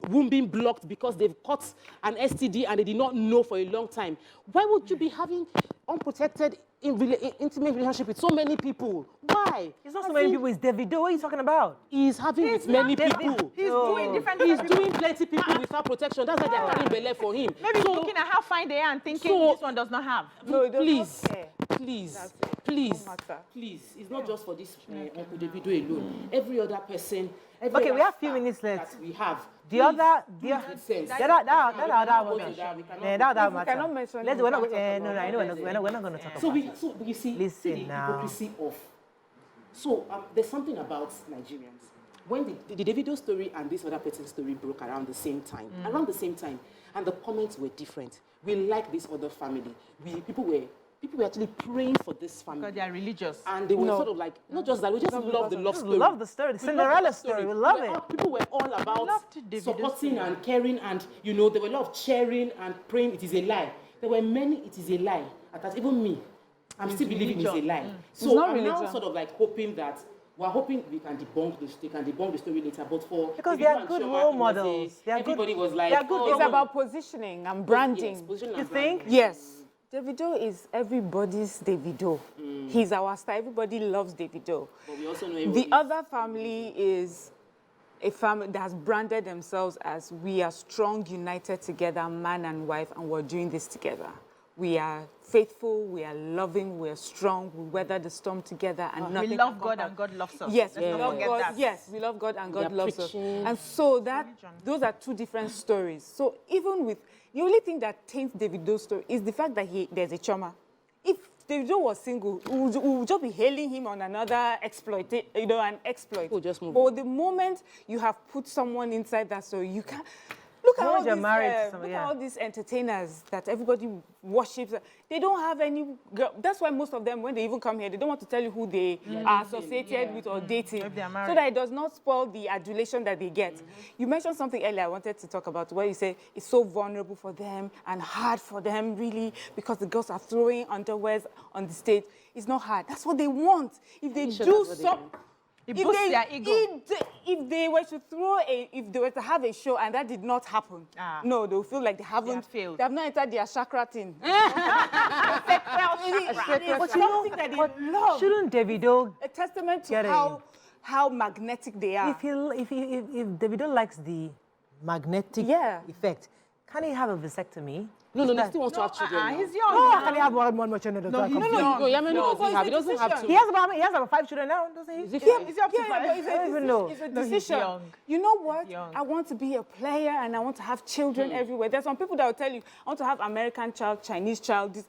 womb being blocked because they've caught an STD and they did not know for a long time. Why would you be having unprotected intimate relationship with so many people? Why? It's not so many people, it's Davido. What are you talking about? He's having with many people. He's doing different He's people. doing plenty people without protection. That's why they're carrying belly for him. Maybe So- looking at how fine they are and thinking So- this one does not have. No, it does please, not care. please, That's it. please, No matter. please. It's not just for this Uncle Davido alone. Every other person. Every Okay, we other have few star minutes left. that we have. The other, do good sense. that We cannot cannot mention Let's, it, we're not, we can't no, talk I know we're not going to talk So about it. so you see, Listen see the now. hypocrisy of. So there's something about Nigerians. When the Davido story and this other person's story broke around the same time, and the comments were different. We like this other family. People were actually praying for this family. Because they are religious. And they were sort of like, not just that, we just love the love story. We love the story, the Cinderella story. We love it. People were all about Davido's supporting and caring, and you know, there were a lot of cheering and praying. It is a lie. There were many, it is a lie. That even me, I'm still believing it's a lie. So not I'm now religion. sort of like hoping that we're hoping we can debunk this. They can debunk the story later. But for Because Davido they are and good Chioma, role it was models. They are good- everybody was like, they are good oh, It's role about positioning and branding. yes, position and You think? branding. Yes. Davido is everybody's Davido. He's our star. Everybody loves Davido. But we also know The everybody- other family is a family that has branded themselves as we are strong, united together, man and wife, and we're doing this together. We are faithful, we are loving, we are strong, we weather the storm together, and nothing We can love come God back. and God loves us. Yes, Let's we not love forget God. that. Yes, we love God and God are loves us. preaching. And so those are two different stories. So even with the only thing that taints Davido's story is the fact that there's a Chioma. If Davido was single, we would just be hailing him on another an exploit. We'll just move But the moment you have put someone inside that story, you can't. Look at Once all you're these, married to somebody, look yeah. at all these entertainers that everybody worships. They don't have any girl. That's why most of them, when they even come here, they don't want to tell you who they are associated with or dating, If they are so married. that it does not spoil the adulation that they get. You mentioned something earlier I wanted to talk about, where you say it's so vulnerable for them and hard for them, really, because the girls are throwing underwears on the stage. It's not hard. That's what they want. If they sure do that's what they some... want? It boosts their ego. If they were to have a show and that did not happen, no, they'll feel like they haven't failed. They have not entered their chakra thing. But you know, that they but love. shouldn't Davido, A testament to Get it. how magnetic they are. if Davido likes the magnetic Yeah. effect, can he have a vasectomy? No, he still wants to have children. He's young. No, can he have one more children? No, he's No, yeah, No, no, but he it's a doesn't have decision. to. He has about 5 children now, doesn't he? Is it Yeah, fair? Is he up to yeah, five? but it's I don't even know. It's a No, he's decision. young. You know what? young. I want to be a player and I want to have children everywhere. There's some people that will tell you, I want to have American child, Chinese child. This.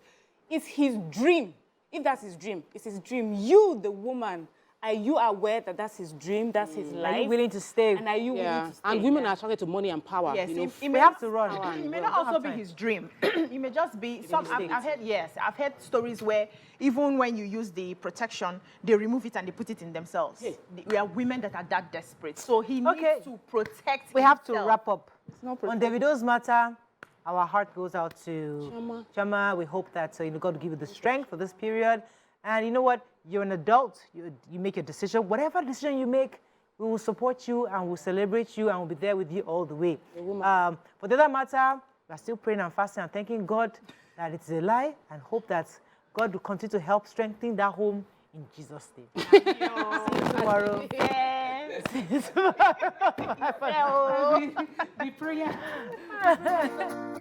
It's his dream. If that's his dream, it's his dream. You, the woman, are you aware that that's his dream, that's his life? Are you willing to stay? And are you willing to stay? And women are attracted to money and power. Yes, you know. it We may have not- to run. It may not also be his dream. It may just be some. I've heard stories where even when you use the protection, they remove it and they put it in themselves. We are women that are that desperate. So he needs Okay. to protect. We have to himself. wrap up. not On Davido's matter, our heart goes out to Chioma. We hope that God will give you the strength for this period. And you know what? You're an adult. You make your decision. Whatever decision you make, we will support you and we'll celebrate you and we'll be there with you all the way. For the other matter, we are still praying and fasting and thanking God that it's a lie and hope that God will continue to help strengthen that home in Jesus' name. See you tomorrow. See you tomorrow. Bye for now. The prayer.